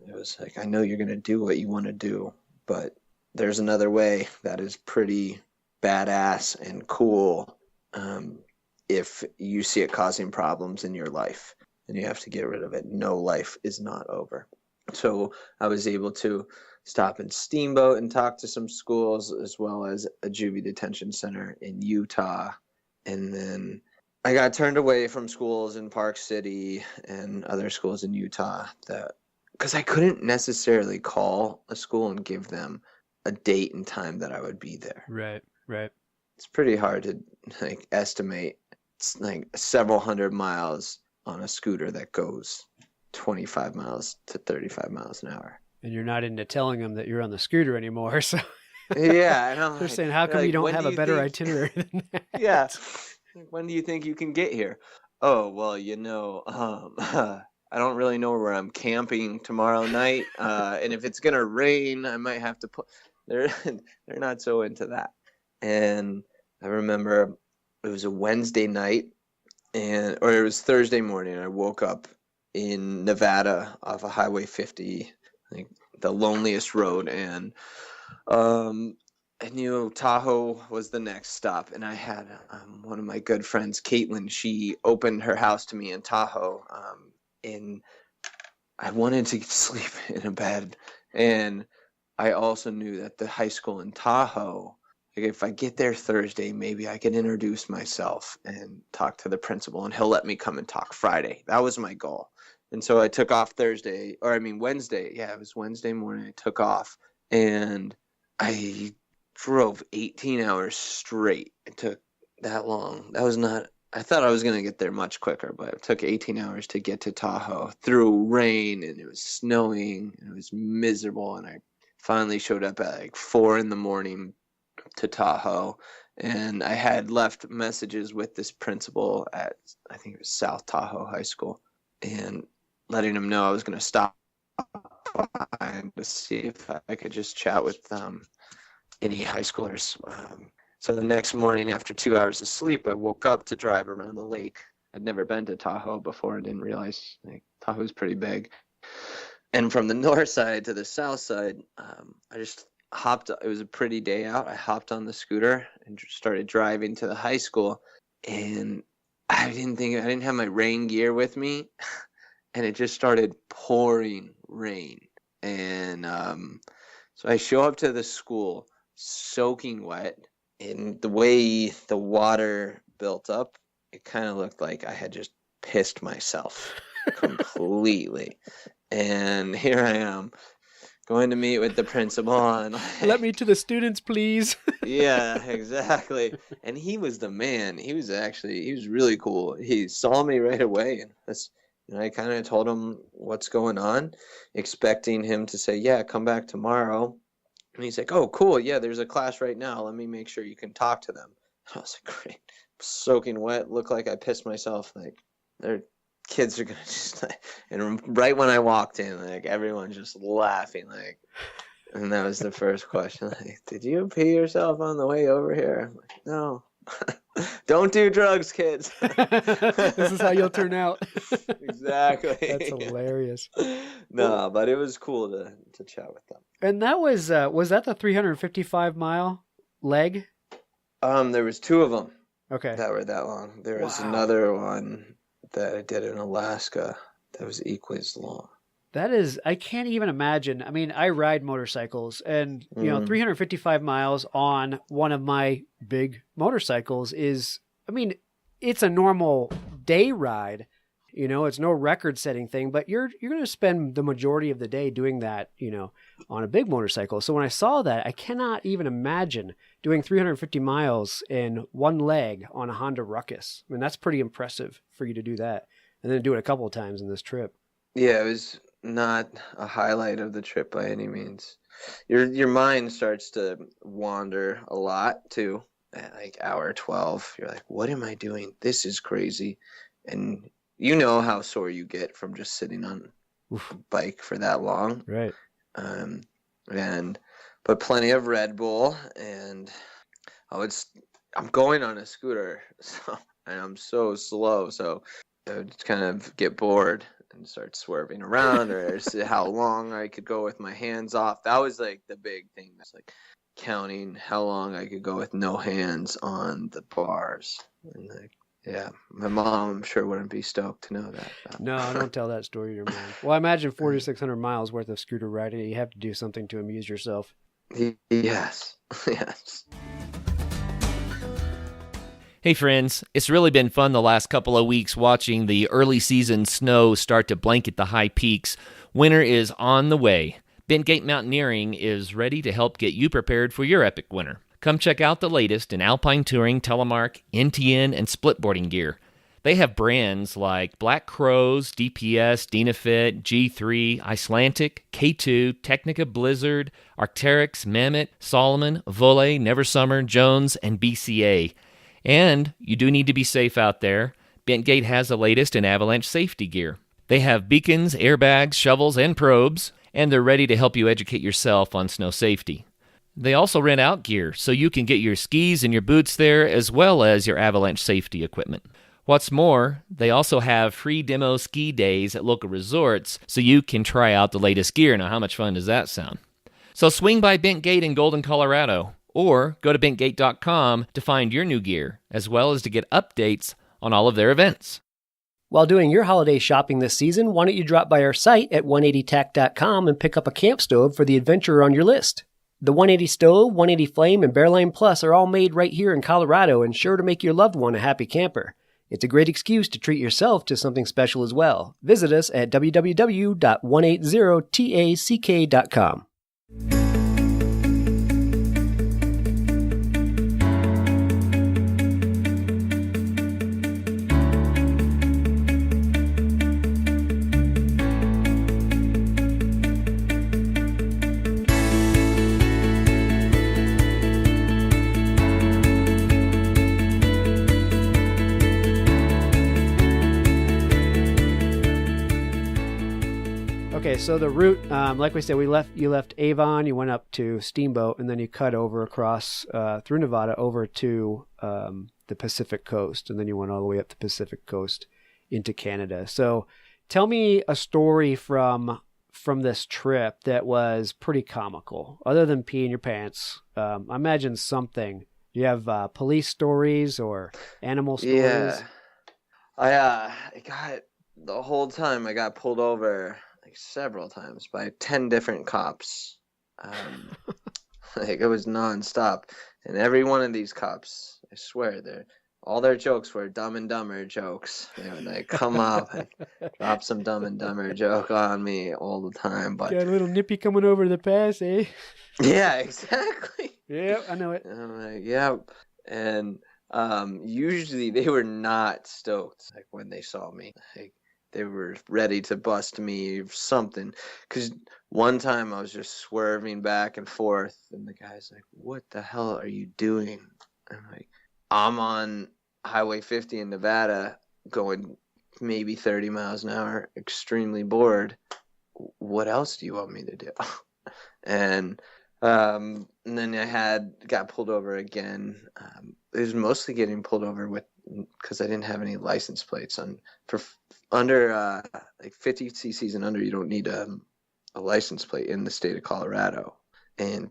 It was like, I know you're going to do what you want to do, but there's another way that is pretty badass and cool, if you see it causing problems in your life, and you have to get rid of it. No, life is not over. So I was able to stop in Steamboat and talk to some schools, as well as a juvie detention center in Utah. And then I got turned away from schools in Park City and other schools in Utah because I couldn't necessarily call a school and give them a date and time that I would be there. Right. It's pretty hard to estimate. It's like several hundred miles on a scooter that goes 25 miles to 35 miles an hour. And you're not into telling them that you're on the scooter anymore, so yeah, and they're saying, how come you don't have a better itinerary than that? Yeah. When do you think you can get here? Oh, well, I don't really know where I'm camping tomorrow night, and if it's gonna rain, I might have to put. They're not so into that. And I remember it was a Wednesday night, or it was Thursday morning. I woke up in Nevada off of Highway 50, like the loneliest road, and I knew Tahoe was the next stop. And I had one of my good friends, Caitlin. She opened her house to me in Tahoe, and I wanted to sleep in a bed, and I also knew that the high school in Tahoe, if I get there Thursday, maybe I can introduce myself and talk to the principal, and he'll let me come and talk Friday. That was my goal. And so I took off Wednesday. Yeah, it was Wednesday morning. I took off, and I drove 18 hours straight. It took that long. That was not I thought I was going to get there much quicker, but it took 18 hours to get to Tahoe through rain, and it was snowing, and it was miserable. And I finally showed up at like 4 a.m. to Tahoe, and I had left messages with this principal at, I think it was South Tahoe High School, and letting him know I was going to stop by to see if I could just chat with any high schoolers. So the next morning, after 2 hours of sleep, I woke up to drive around the lake. I'd never been to Tahoe before. I didn't realize Tahoe's pretty big. And from the north side to the south side, I just hopped. It was a pretty day out. I hopped on the scooter and started driving to the high school. And I didn't have my rain gear with me. And it just started pouring rain. And so I show up to the school soaking wet. And the way the water built up, it kind of looked like I had just pissed myself completely. And here I am going to meet with the principal. And let me to the students, please. Yeah, exactly. And he was the man. He was really cool. He saw me right away. And I kind of told him what's going on, expecting him to say, yeah, come back tomorrow. And he's like, oh, cool. Yeah, there's a class right now. Let me make sure you can talk to them. I was like, great. Soaking wet. Looked like I pissed myself. Like, their kids are going to just, and right when I walked in, like, everyone's just laughing. Like, and that was the first question. Like, did you pee yourself on the way over here? I'm like, no. Don't do drugs, kids. This is how you'll turn out. Exactly. That's hilarious. No, but it was cool to chat with them. And that was that the 355-mile leg? There was 2 of them. Okay. That were that long. There was another one that I did in Alaska that was equally as long. That is, I can't even imagine. I mean, I ride motorcycles, and 355 miles on one of my big motorcycles is, I mean, it's a normal day ride. It's no record-setting thing, but you're going to spend the majority of the day doing that, on a big motorcycle. So when I saw that, I cannot even imagine doing 350 miles in one leg on a Honda Ruckus. I mean, that's pretty impressive for you to do that, and then do it a couple of times in this trip. Yeah, it was not a highlight of the trip by any means. Your mind starts to wander a lot too. At like hour 12, you're like, what am I doing? This is crazy. And you know how sore you get from just sitting on a bike for that long. Right. But plenty of Red Bull, and I'm going on a scooter, and I'm so slow, so I would just kind of get bored and start swerving around, or see how long I could go with my hands off. That was like the big thing. That's like counting how long I could go with no hands on the bars. And yeah, my mom, I'm sure, wouldn't be stoked to know that. No, don't tell that story to your mom. Well, I imagine 4,600 miles worth of scooter riding. You have to do something to amuse yourself. Yes. Yes. Hey friends, it's really been fun the last couple of weeks watching the early season snow start to blanket the high peaks. Winter is on the way. Bentgate Mountaineering is ready to help get you prepared for your epic winter. Come check out the latest in alpine touring, telemark, NTN, and splitboarding gear. They have brands like Black Crows, DPS, Dynafit, G3, Icelantic, K2, Technica Blizzard, Arc'teryx, Mammoth, Solomon, Volley, Neversummer, Jones, and BCA. And you do need to be safe out there. Bentgate has the latest in avalanche safety gear. They have beacons, airbags, shovels, and probes, and they're ready to help you educate yourself on snow safety. They also rent out gear, so you can get your skis and your boots there, as well as your avalanche safety equipment. What's more, they also have free demo ski days at local resorts, so you can try out the latest gear. Now, how much fun does that sound? So swing by Bentgate in Golden, Colorado, or go to bentgate.com to find your new gear, as well as to get updates on all of their events. While doing your holiday shopping this season, why don't you drop by our site at 180tac.com and pick up a camp stove for the adventurer on your list. The 180 Stove, 180 Flame, and Bearline Plus are all made right here in Colorado and sure to make your loved one a happy camper. It's a great excuse to treat yourself to something special as well. Visit us at www.180tack.com. Okay, so the route, like we said, you left Avon, you went up to Steamboat, and then you cut over across through Nevada over to the Pacific Coast, and then you went all the way up the Pacific Coast into Canada. So tell me a story from this trip that was pretty comical, other than peeing your pants. I imagine something. Do you have police stories or animal stories? Yeah. I got the whole time I got pulled over like several times by 10 different cops. Like it was nonstop. And every one of these cops, I swear, all their jokes were Dumb and Dumber jokes. They would like come up and drop some Dumb and Dumber joke on me all the time. But got a little nippy coming over the pass, eh? yeah, exactly. Yeah, I know it. And I'm like, yeah. And usually they were not stoked like when they saw me. Like they were ready to bust me or something. Because one time I was just swerving back and forth, and the guy's like, "What the hell are you doing?" And I'm like, "I'm on Highway 50 in Nevada, going maybe 30 miles an hour, extremely bored. What else do you want me to do?" And then I got pulled over again. It was mostly getting pulled over because I didn't have any license plates for under like 50 cc's and under. You don't need a license plate in the state of Colorado,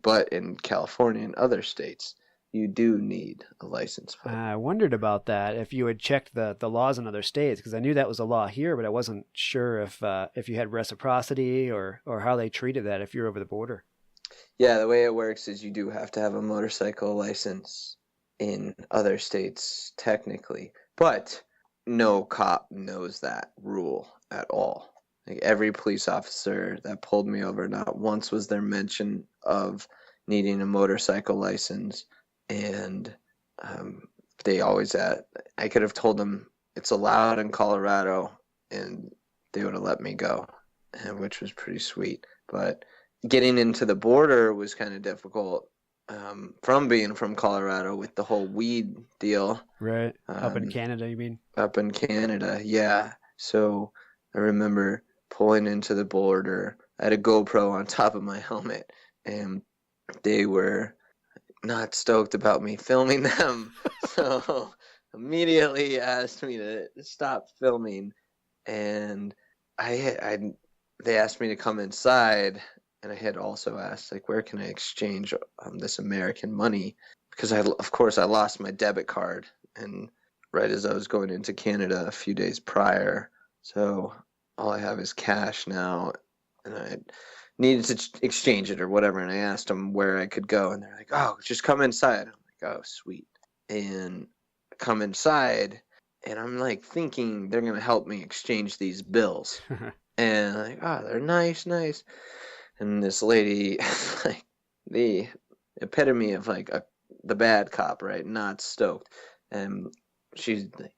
but in California and other states, you do need a license plate. I wondered about that, if you had checked the laws in other states, because I knew that was a law here, but I wasn't sure if you had reciprocity or how they treated that if you're over the border. Yeah, the way it works is you do have to have a motorcycle license in other states, technically. But no cop knows that rule at all. Like every police officer that pulled me over, not once was there mention of needing a motorcycle license. And they always I could have told them it's allowed in Colorado, and they would have let me go, which was pretty sweet. But getting into the border was kind of difficult from being from Colorado with the whole weed deal. Right. Up in Canada, you mean? Up in Canada, yeah. So I remember pulling into the border. I had a GoPro on top of my helmet, and they were not stoked about me filming them. So immediately asked me to stop filming, and they asked me to come inside. And I had also asked, like, where can I exchange this American money? Because of course I lost my debit card, and right as I was going into Canada a few days prior, so all I have is cash now, and I needed to exchange it or whatever. And I asked them where I could go, and they're like, "Oh, just come inside." I'm like, "Oh, sweet." And I come inside, and I'm like thinking they're gonna help me exchange these bills, and I'm like, "Oh, they're nice." And this lady, like the epitome of like the bad cop, right? Not stoked. And she's like,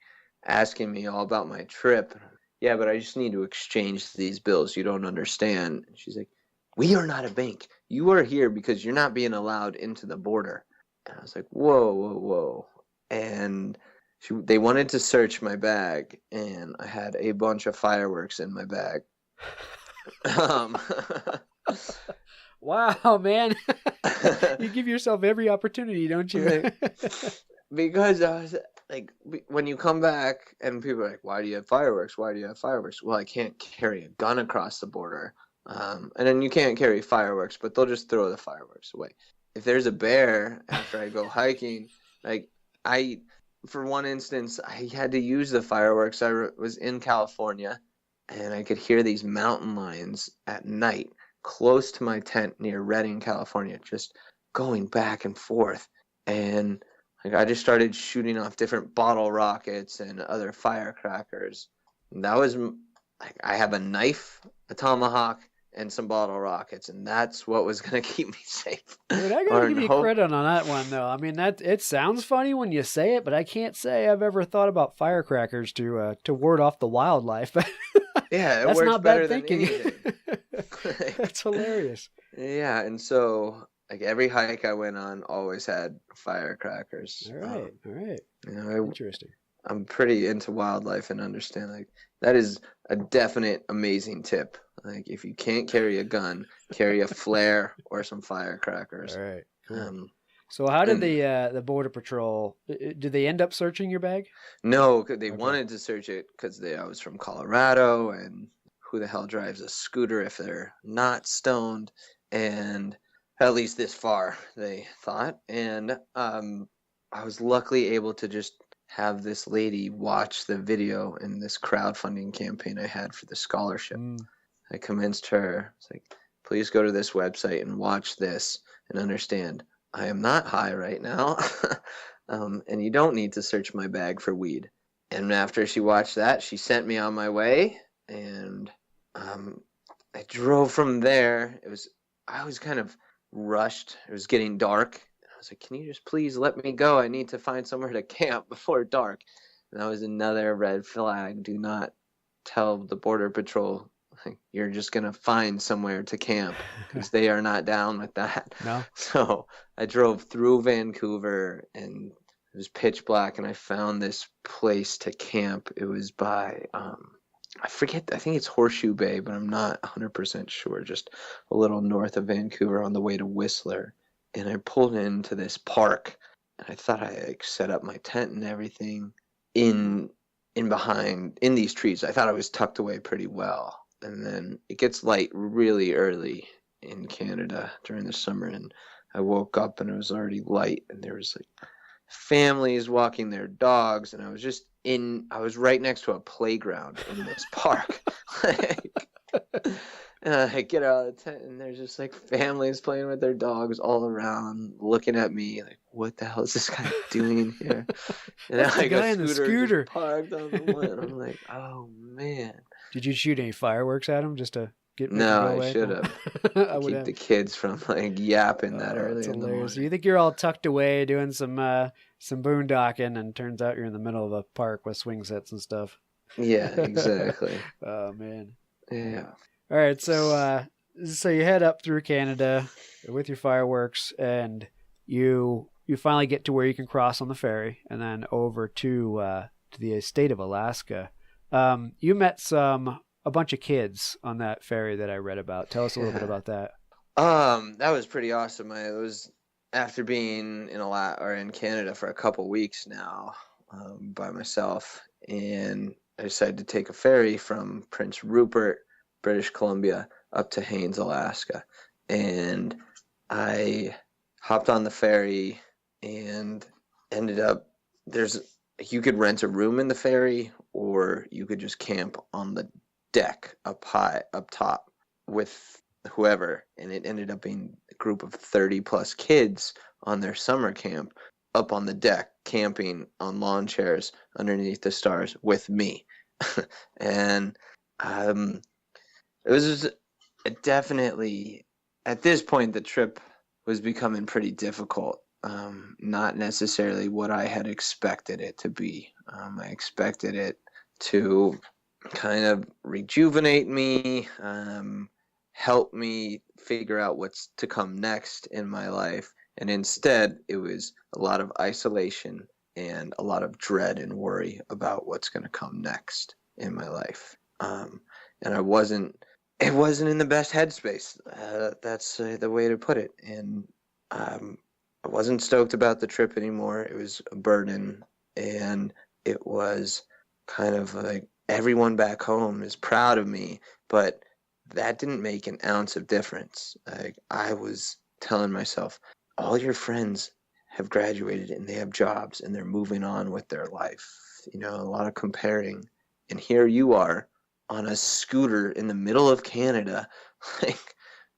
asking me all about my trip. Yeah, but I just need to exchange these bills. You don't understand. And she's like, "We are not a bank. You are here because you're not being allowed into the border." And I was like, whoa, whoa, whoa. And they wanted to search my bag, and I had a bunch of fireworks in my bag. Wow, man. You give yourself every opportunity, don't you? Because I was like, when you come back and people are like, "Why do you have fireworks? Why do you have fireworks?" Well, I can't carry a gun across the border. And then you can't carry fireworks, but they'll just throw the fireworks away. If there's a bear after I go hiking, like for one instance, I had to use the fireworks. I was in California, and I could hear these mountain lions at night close to my tent near Redding, California, just going back and forth. And like I just started shooting off different bottle rockets and other firecrackers. And that was like, I have a knife, a tomahawk, and some bottle rockets, and that's what was going to keep me safe. Dude, I gotta give you credit on that one, though. I mean, it sounds funny when you say it, but I can't say I've ever thought about firecrackers to ward off the wildlife. Yeah, that's works not better bad thinking. Than anything. That's hilarious. Yeah, and so like every hike I went on always had firecrackers. All right. You know, Interesting. I'm pretty into wildlife and understand like that is a definite amazing tip. Like, if you can't carry a gun, carry a flare or some firecrackers. All right, cool. So So how did the Border Patrol, did they end up searching your bag? No, they wanted to search it because I was from Colorado, and who the hell drives a scooter if they're not stoned? And at least this far, they thought. And I was luckily able to just have this lady watch the video in this crowdfunding campaign I had for the scholarship. I convinced her, it's like, please go to this website and watch this and understand I am not high right now. And you don't need to search my bag for weed. And after she watched that, she sent me on my way, and I drove from there. I was kind of rushed. It was getting dark. I was like, can you just please let me go? I need to find somewhere to camp before dark. And that was another red flag. Do not tell the Border Patrol you're just going to find somewhere to camp, because they are not down with that. No. So I drove through Vancouver, and it was pitch black, and I found this place to camp. It was by, I forget, I think it's Horseshoe Bay, but I'm not 100% sure, just a little north of Vancouver on the way to Whistler. And I pulled into this park, and I thought I set up my tent and everything in these trees. I thought I was tucked away pretty well. And then it gets light really early in Canada during the summer, and I woke up and it was already light, and there was like families walking their dogs, and I was right next to a playground in this park. And I get out of the tent, and there's just like families playing with their dogs all around, looking at me like, what the hell is this guy doing here? And that's the guy in the scooter parked on the one. I'm like, oh man. Did you shoot any fireworks at him just to get No, go away? I should have. Keep the kids from like yapping that early in the morning. So you think you're all tucked away doing some boondocking, and turns out you're in the middle of a park with swing sets and stuff. Yeah, exactly. Oh man. Yeah. All right, so you head up through Canada with your fireworks, and you finally get to where you can cross on the ferry, and then over to the state of Alaska. You met a bunch of kids on that ferry that I read about. Tell us a little bit about that. That was pretty awesome. I was after being in Canada for a couple weeks now, by myself, and I decided to take a ferry from Prince Rupert, British Columbia, up to Haines, Alaska. And I hopped on the ferry and ended up, you could rent a room in the ferry, or you could just camp on the deck up top with whoever. And it ended up being a group of 30 plus kids on their summer camp up on the deck, camping on lawn chairs underneath the stars with me. And it was definitely, at this point, the trip was becoming pretty difficult. Not necessarily what I had expected it to be. I expected it to kind of rejuvenate me, help me figure out what's to come next in my life. And instead, it was a lot of isolation and a lot of dread and worry about what's going to come next in my life. And it wasn't in the best headspace. That's the way to put it. And I wasn't stoked about the trip anymore. It was a burden, and it was kind of like everyone back home is proud of me, but that didn't make an ounce of difference. Like, I was telling myself, all your friends have graduated and they have jobs and they're moving on with their life. A lot of comparing. And here you are on a scooter in the middle of Canada. Like,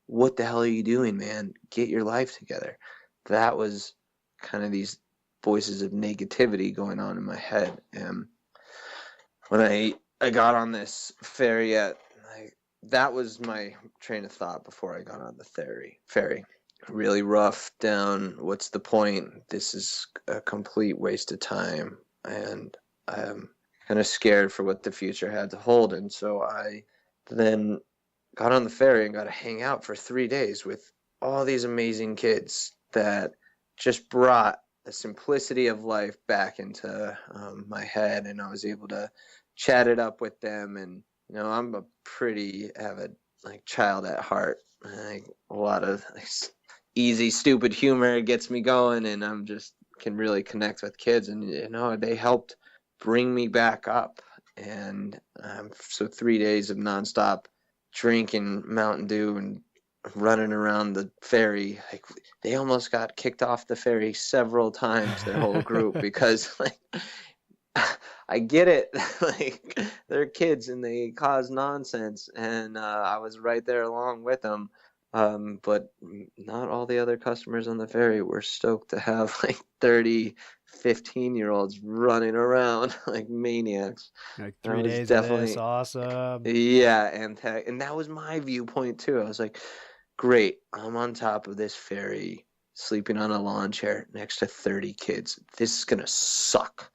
what the hell are you doing, man? Get your life together. That was kind of these voices of negativity going on in my head. And when I got on this ferry that was my train of thought before I got on the ferry. Really rough down. What's the point? This is a complete waste of time. And I'm kind of scared for what the future had to hold. And so I then got on the ferry and got to hang out for 3 days with all these amazing kids that just brought the simplicity of life back into my head. And I was able to chat it up with them. And, I'm a pretty avid like child at heart. Like a lot of easy, stupid humor gets me going, and I'm just can really connect with kids. And they helped bring me back up. And so 3 days of nonstop drinking Mountain Dew and running around the ferry. Like they almost got kicked off the ferry several times, their whole group, because like I get it. Like they're kids and they cause nonsense, and I was right there along with them. But not all the other customers on the ferry were stoked to have like 30, 15-year-olds running around like maniacs. Like That 3 was days of this, definitely, awesome. yeah, and that was my viewpoint too. I was like, great, I'm on top of this ferry, sleeping on a lawn chair next to 30 kids. This is gonna suck.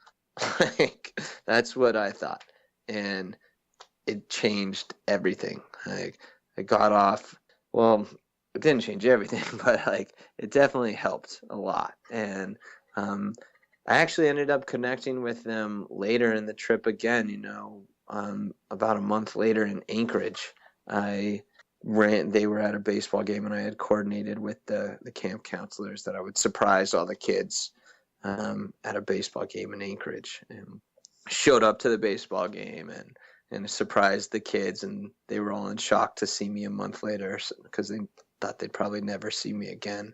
Like that's what I thought, and it changed everything. Like I got off. Well, it didn't change everything, but like it definitely helped a lot. And I actually ended up connecting with them later in the trip again. About a month later in Anchorage, they were at a baseball game, and I had coordinated with the camp counselors that I would surprise all the kids at a baseball game in Anchorage, and showed up to the baseball game and surprised the kids, and they were all in shock to see me a month later because they thought they'd probably never see me again.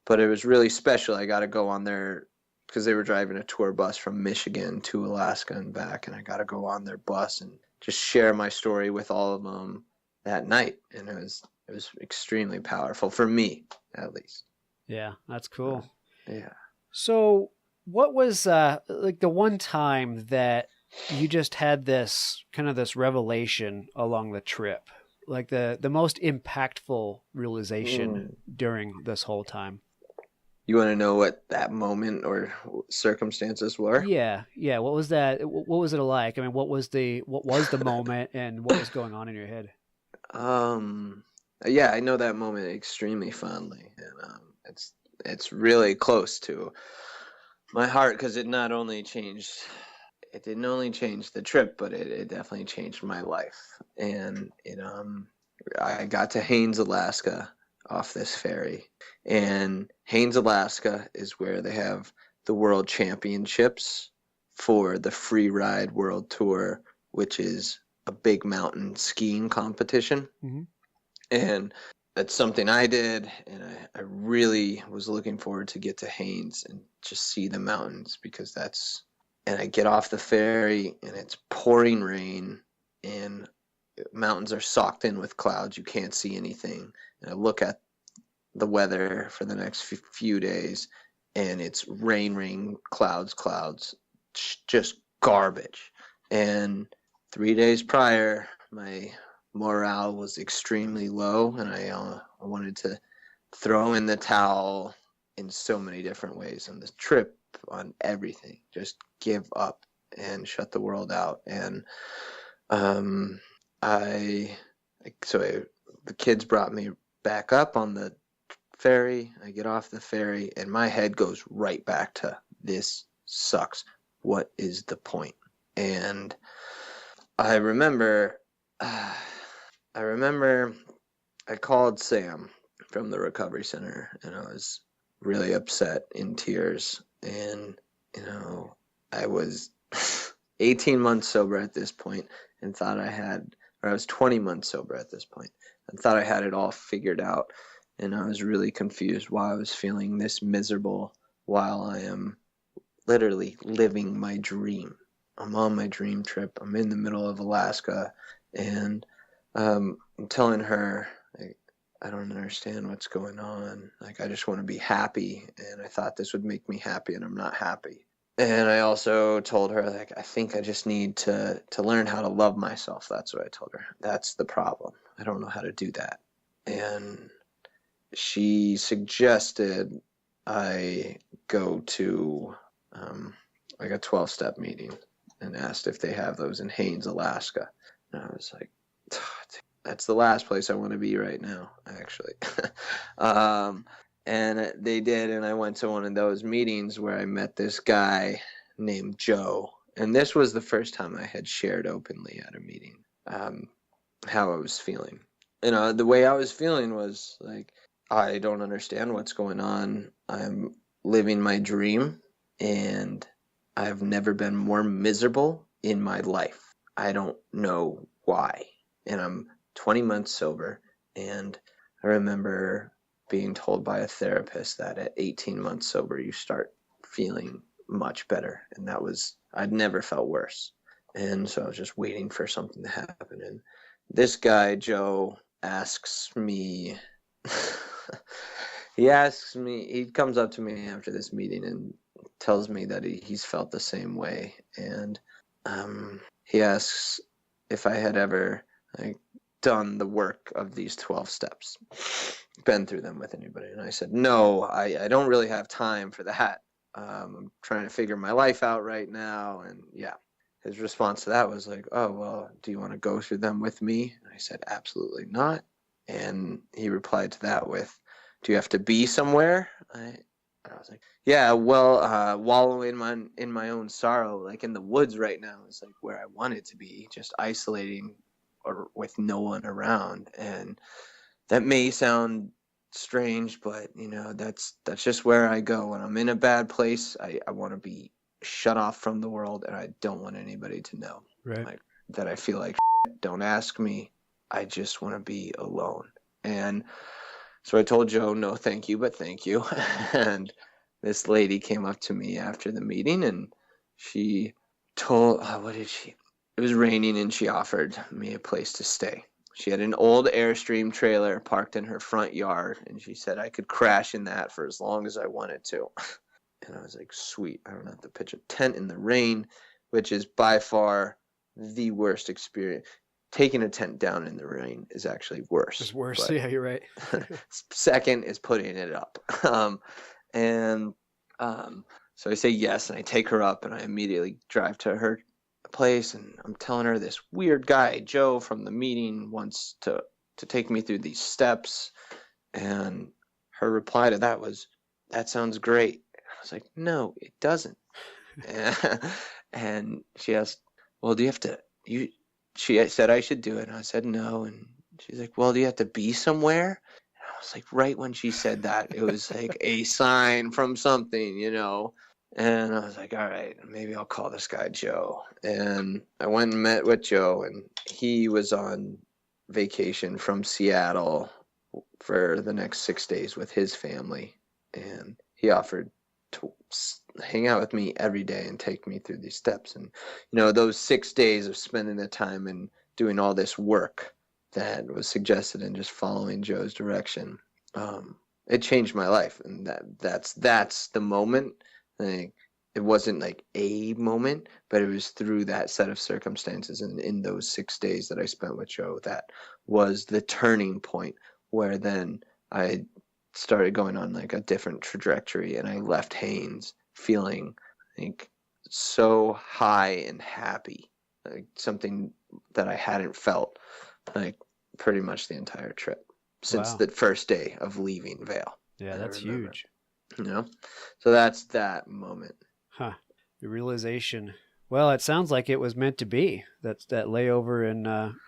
But it was really special. I got to go on their, because they were driving a tour bus from Michigan to Alaska and back, and I got to go on their bus and just share my story with all of them that night, and it was extremely powerful for me, at least. Yeah, that's cool. Yeah. So what was like the one time that you just had this revelation along the trip, like the most impactful realization during this whole time? You want to know what that moment or circumstances were? Yeah. What was that? What was it like? I mean, what was the moment, and what was going on in your head? Yeah, I know that moment extremely fondly, and it's really close to my heart because it didn't only change the trip, but it definitely changed my life. And I got to Haines, Alaska off this ferry, and Haines, Alaska is where they have the World Championships for the Free Ride World Tour, which is a big mountain skiing competition. Mm-hmm. And that's something I did, and I really was looking forward to get to Haines and just see the mountains, because and I get off the ferry and it's pouring rain and mountains are socked in with clouds. You can't see anything. And I look at the weather for the next few days, and it's rain, clouds, just garbage. And 3 days prior, my morale was extremely low, and I wanted to throw in the towel in so many different ways on this trip, on everything, just give up and shut the world out. And the kids brought me back up on the ferry. I get off the ferry, and my head goes right back to, this sucks. What is the point? And I remember I called Sam from the recovery center, and I was really upset, in tears. And, I was 18 months sober at this point, and I was 20 months sober at this point, and thought I had it all figured out. And I was really confused why I was feeling this miserable while I am literally living my dream. I'm on my dream trip. I'm in the middle of Alaska, and I'm telling her, I don't understand what's going on. Like, I just want to be happy, and I thought this would make me happy, and I'm not happy. And I also told her, like, I think I just need to learn how to love myself. That's what I told her. That's the problem. I don't know how to do that. And she suggested I go to like a 12-step meeting, and asked if they have those in Haines, Alaska. And I was like, that's the last place I want to be right now, actually. And they did, and I went to one of those meetings where I met this guy named Joe. And this was the first time I had shared openly at a meeting how I was feeling. the way I was feeling was like, I don't understand what's going on. I'm living my dream, and I've never been more miserable in my life. I don't know why. And I'm 20 months sober, and I remember being told by a therapist that at 18 months sober, you start feeling much better. And I'd never felt worse. And so I was just waiting for something to happen. And this guy, Joe, asks me, he comes up to me after this meeting and tells me that he's felt the same way. And he asks if I had ever done the work of these 12 steps, been through them with anybody. And I said, no, I don't really have time for that. I'm trying to figure my life out right now. And yeah, his response to that was like, oh, well, do you want to go through them with me? And I said, absolutely not. And he replied to that with, do you have to be somewhere? I was like, yeah, well, wallowing in my own sorrow, like in the woods right now is like where I wanted to be, just isolating or with no one around. And that may sound strange, but that's just where I go. When I'm in a bad place, I want to be shut off from the world, and I don't want anybody to know. Right. Like that I feel like don't ask me. I just want to be alone. And so I told Joe, no, thank you, but thank you. And this lady came up to me after the meeting, and she told, it was raining, and she offered me a place to stay. She had an old Airstream trailer parked in her front yard, and she said I could crash in that for as long as I wanted to. And I was like, sweet, I don't have to pitch a tent in the rain, which is by far the worst experience. Taking a tent down in the rain is actually worse. It's worse, yeah, you're right. Second is putting it up. So I say yes, and I take her up, and I immediately drive to her place, and I'm telling her this weird guy, Joe, from the meeting wants to take me through these steps. And her reply to that was, that sounds great. I was like, no, it doesn't. And she asked, well, do you have to, she said I should do it. And I said no. And she's like, well, do you have to be somewhere? And I was like, right when she said that, it was like a sign from something, And I was like, all right, maybe I'll call this guy Joe. And I went and met with Joe, and he was on vacation from Seattle for the next 6 days with his family. And he offered to hang out with me every day and take me through these steps. And, those 6 days of spending the time and doing all this work that was suggested and just following Joe's direction, it changed my life. And that's the moment. Like, it wasn't like a moment, but it was through that set of circumstances and in those 6 days that I spent with Joe that was the turning point, where then I started going on like a different trajectory, and I left Haynes feeling like so high and happy, like something that I hadn't felt like pretty much the entire trip since the first day of leaving Vail. Yeah, that's huge. So that's that moment. Huh. The realization. Well, it sounds like it was meant to be. That layover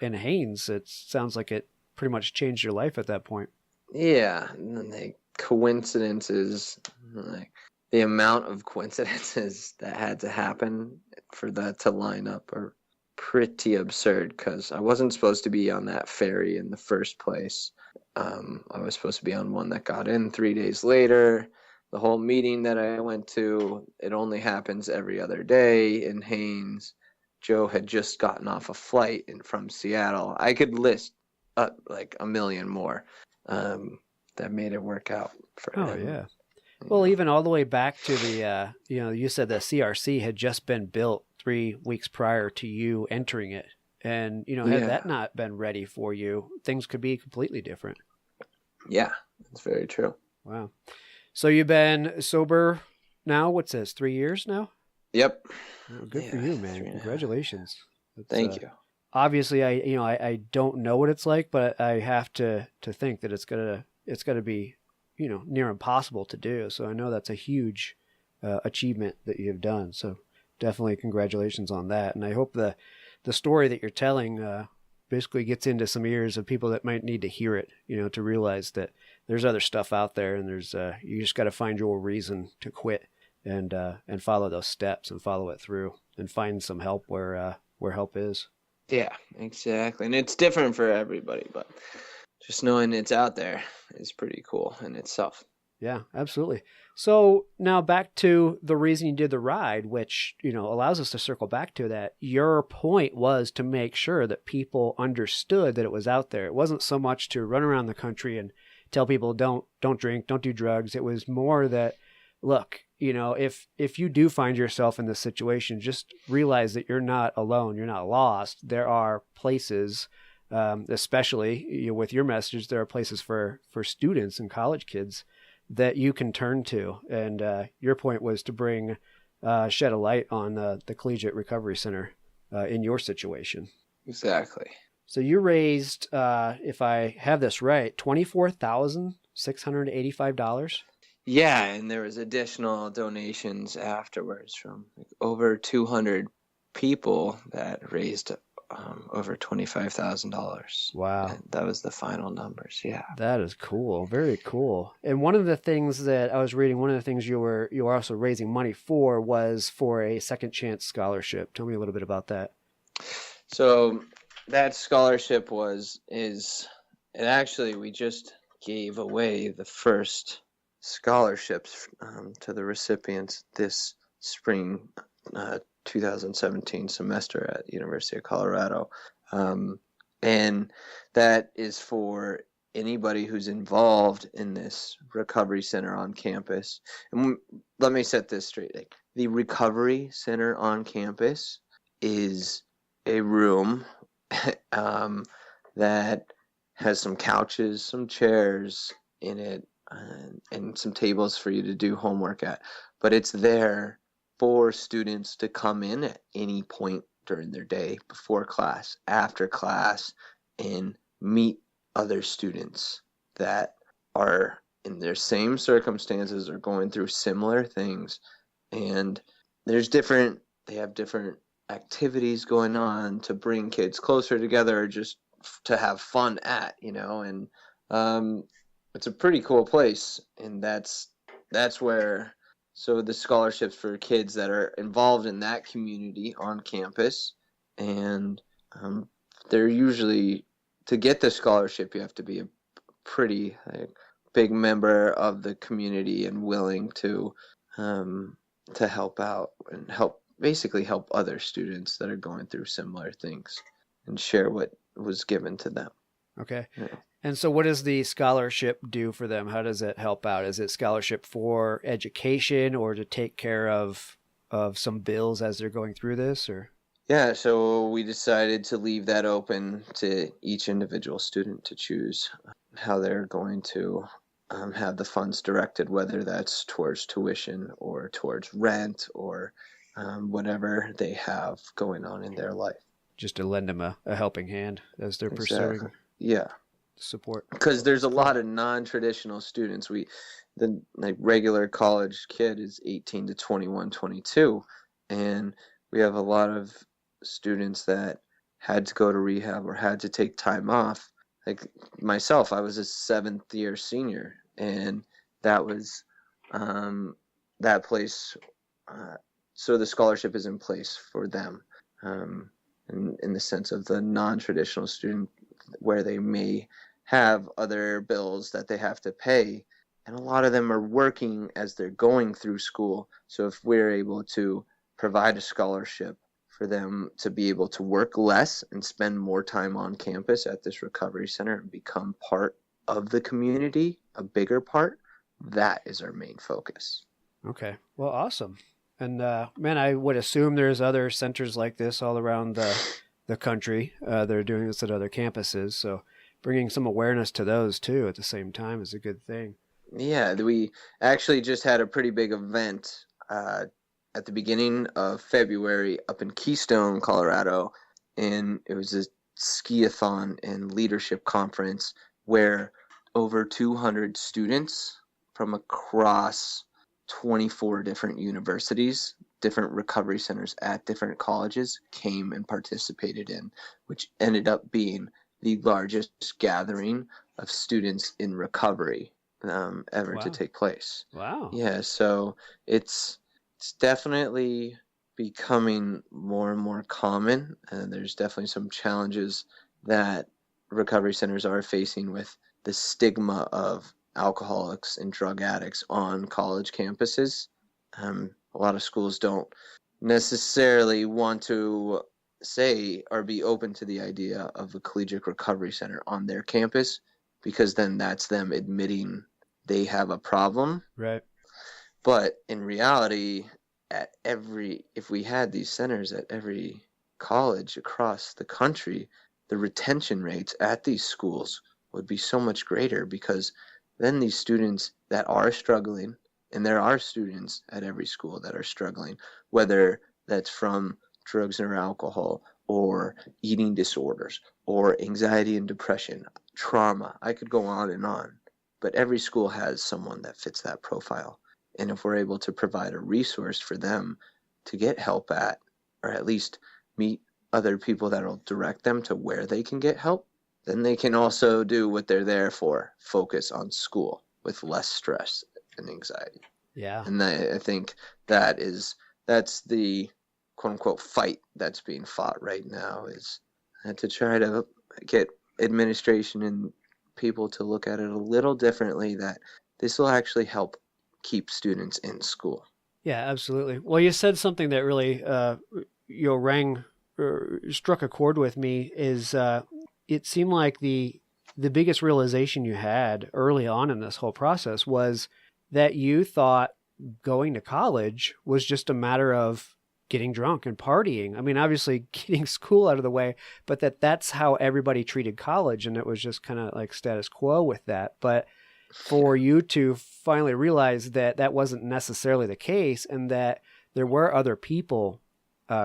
in Haynes. It sounds like it pretty much changed your life at that point. Yeah, and then the coincidences, like the amount of coincidences that had to happen for that to line up are pretty absurd, because I wasn't supposed to be on that ferry in the first place. I was supposed to be on one that got in 3 days later. The whole meeting that I went to, it only happens every other day in Haynes. Joe had just gotten off a flight from Seattle. I could list like a million more that made it work out for him. Oh, yeah. Well, even all the way back to the, you said the CRC had just been built 3 weeks prior to you entering it. And, had that not been ready for you, things could be completely different. Yeah, that's very true. Wow. So you've been sober now, what's this, 3 years now? Yep. Oh, good for you, man. Congratulations. Thank you. Obviously, I don't know what it's like, but I have to think that it's gonna be, near impossible to do. So I know that's a huge achievement that you've done. So definitely congratulations on that. And I hope the story that you're telling basically gets into some ears of people that might need to hear it, to realize that there's other stuff out there, and there's you just got to find your reason to quit and follow those steps and follow it through and find some help where help is. Yeah, exactly. And it's different for everybody, but just knowing it's out there is pretty cool in itself. Yeah, absolutely. So now back to the reason you did the ride, which, allows us to circle back to that. Your point was to make sure that people understood that it was out there. It wasn't so much to run around the country and tell people don't drink, don't do drugs. It was more that, look, if you do find yourself in this situation, just realize that you're not alone. You're not lost. There are places, especially with your message, there are places for students and college kids that you can turn to. And your point was to shed a light on the Collegiate Recovery Center in your situation. Exactly. So you raised, if I have this right, $24,685. Yeah, and there was additional donations afterwards from over 200 people that raised over $25,000. Wow. And that was the final numbers. Yeah. That is cool. Very cool. And one of the things that I was reading, one of the things you were also raising money for was for a second chance scholarship. Tell me a little bit about that. So that scholarship we just gave away the first scholarships to the recipients this spring 2017 semester at University of Colorado. And that is for anybody who's involved in this recovery center on campus. And let me set this straight. The recovery center on campus is a room that has some couches, some chairs in it, and some tables for you to do homework at. But it's there for students to come in at any point during their day, before class, after class, and meet other students that are in their same circumstances or going through similar things. And they have different activities going on to bring kids closer together, or just to have fun at, and it's a pretty cool place. And that's where, so the scholarships for kids that are involved in that community on campus, and they're usually, to get the scholarship, you have to be a pretty big member of the community and willing to help out and help other students that are going through similar things and share what was given to them. Okay. Yeah. And so what does the scholarship do for them? How does it help out? Is it scholarship for education or to take care of some bills as they're going through this, or? Yeah, so we decided to leave that open to each individual student to choose how they're going to have the funds directed, whether that's towards tuition or towards rent or whatever they have going on in their life. Just to lend them a helping hand as they're pursuing support. Because there's a lot of non-traditional students. The regular college kid is 18 to 21, 22, and we have a lot of students that had to go to rehab or had to take time off. Like myself, I was a 7th year senior, and that was that place. So the scholarship is in place for them, in the sense of the non-traditional student, where they may have other bills that they have to pay, and a lot of them are working as they're going through school. So if we're able to provide a scholarship for them to be able to work less and spend more time on campus at this recovery center and become part of the community, a bigger part, that is our main focus. Okay. Well, awesome. And man, I would assume there's other centers like this all around the country. They're doing this at other campuses. So bringing some awareness to those too at the same time is a good thing. Yeah, we actually just had a pretty big event at the beginning of February up in Keystone, Colorado, and it was a ski-a-thon and leadership conference where over 200 students from across 24 different universities different recovery centers at different colleges came and participated in, which ended up being the largest gathering of students in recovery ever to take place. Wow. Yeah, so it's definitely becoming more and more common, and there's definitely some challenges that recovery centers are facing with the stigma of alcoholics and drug addicts on college campuses. A lot of schools don't necessarily want to say or be open to the idea of a collegiate recovery center on their campus, because then that's them admitting they have a problem. Right. But in reality, if we had these centers at every college across the country, the retention rates at these schools would be so much greater, because then these students that are struggling, and there are students at every school that are struggling, whether that's from drugs or alcohol or eating disorders or anxiety and depression, trauma. I could go on, but every school has someone that fits that profile. And if we're able to provide a resource for them to get help at, or at least meet other people that will direct them to where they can get help, then they can also do what they're there for, focus on school with less stress and anxiety. Yeah. And I think that's the quote unquote fight that's being fought right now, is to try to get administration and people to look at it a little differently, that this will actually help keep students in school. Yeah, absolutely. Well, you said something that really rang or struck a chord with me, is it seemed like the biggest realization you had early on in this whole process was that you thought going to college was just a matter of getting drunk and partying. I mean, obviously getting school out of the way, but that's how everybody treated college, and it was just kind of like status quo with that. But for you to finally realize that that wasn't necessarily the case, and that there were other people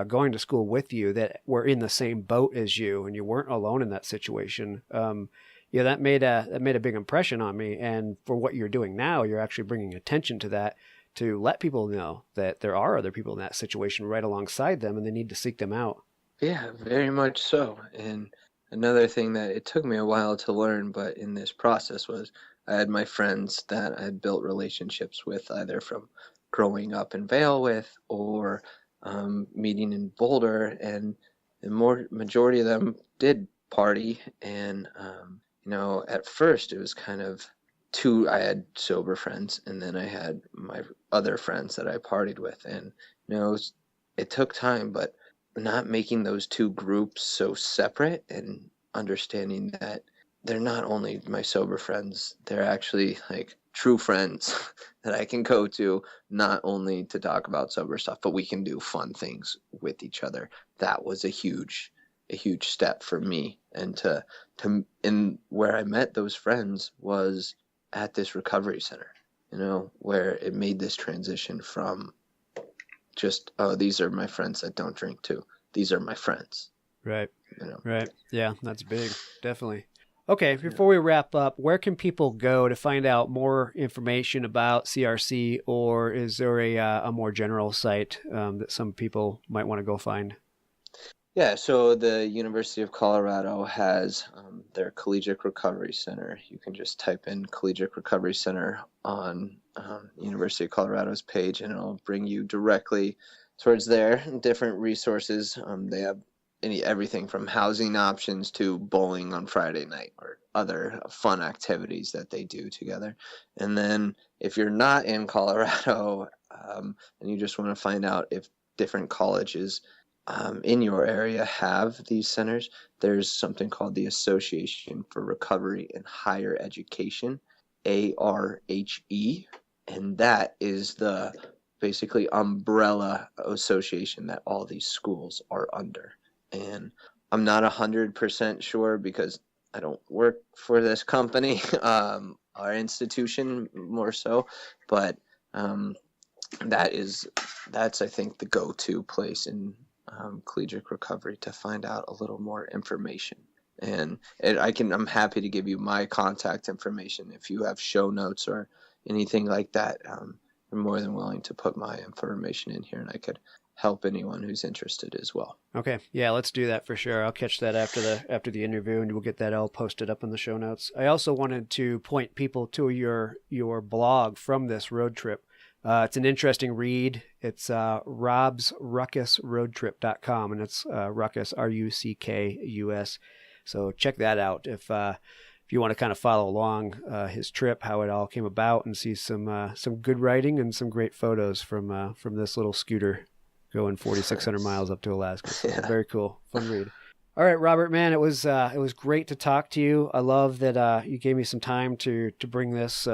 going to school with you that were in the same boat as you, and you weren't alone in that situation. That made a big impression on me. And for what you're doing now, you're actually bringing attention to that, to let people know that there are other people in that situation right alongside them, and they need to seek them out. Yeah, very much so. And another thing that it took me a while to learn, but in this process, was I had my friends that I had built relationships with, either from growing up in Vail with, or meeting in Boulder, and the majority of them did party. And at first it was kind of I had sober friends, and then I had my other friends that I partied with, and it took time, but not making those two groups so separate, and understanding that they're not only my sober friends, they're actually like true friends that I can go to, not only to talk about sober stuff, but we can do fun things with each other. That was a huge step for me. And and where I met those friends was at this recovery center, where it made this transition from just, oh, these are my friends that don't drink too. These are my friends. Right. Right. Yeah, that's big. Definitely. Okay, before we wrap up, where can people go to find out more information about CRC, or is there a more general site that some people might want to go find? Yeah, so the University of Colorado has their Collegiate Recovery Center. You can just type in Collegiate Recovery Center on University of Colorado's page, and it'll bring you directly towards there. Different resources. They have everything from housing options to bowling on Friday night, or other fun activities that they do together. And then if you're not in Colorado and you just want to find out if different colleges in your area have these centers, there's something called the Association for Recovery in Higher Education, ARHE, and that is the basically umbrella association that all these schools are under. And I'm not 100% sure, because I don't work for this company, our institution more so, but that's I think the go-to place in collegiate recovery to find out a little more information. And I'm happy to give you my contact information if you have show notes or anything like that. I'm more than willing to put my information in here, and I could help anyone who's interested as well. Okay. Yeah, let's do that for sure. I'll catch that after the interview, and we'll get that all posted up in the show notes. I also wanted to point people to your blog from this road trip. It's an interesting read. It's robsruckusroadtrip.com, and it's Ruckus, Ruckus. So check that out if you want to kind of follow along his trip, how it all came about, and see some good writing and some great photos from this little scooter going 4,600 miles up to Alaska. So Yeah. Very cool. Fun read. All right, Robert, man, it was great to talk to you. I love that you gave me some time to bring this,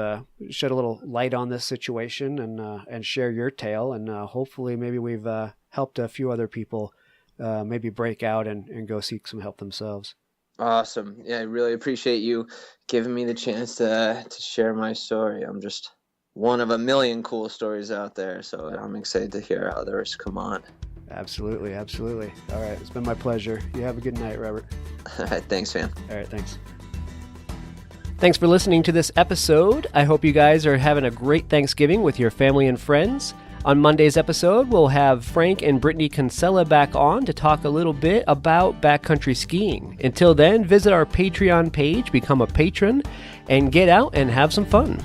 shed a little light on this situation and share your tale. And hopefully maybe we've helped a few other people maybe break out and go seek some help themselves. Awesome. Yeah, I really appreciate you giving me the chance to share my story. I'm just one of a million cool stories out there, so I'm excited to hear others come on. Absolutely, absolutely. All right, it's been my pleasure. You have a good night, Robert. All right, thanks, man. All right, thanks. Thanks for listening to this episode. I hope you guys are having a great Thanksgiving with your family and friends. On Monday's episode, we'll have Frank and Brittany Kinsella back on to talk a little bit about backcountry skiing. Until then, visit our Patreon page, become a patron, and get out and have some fun.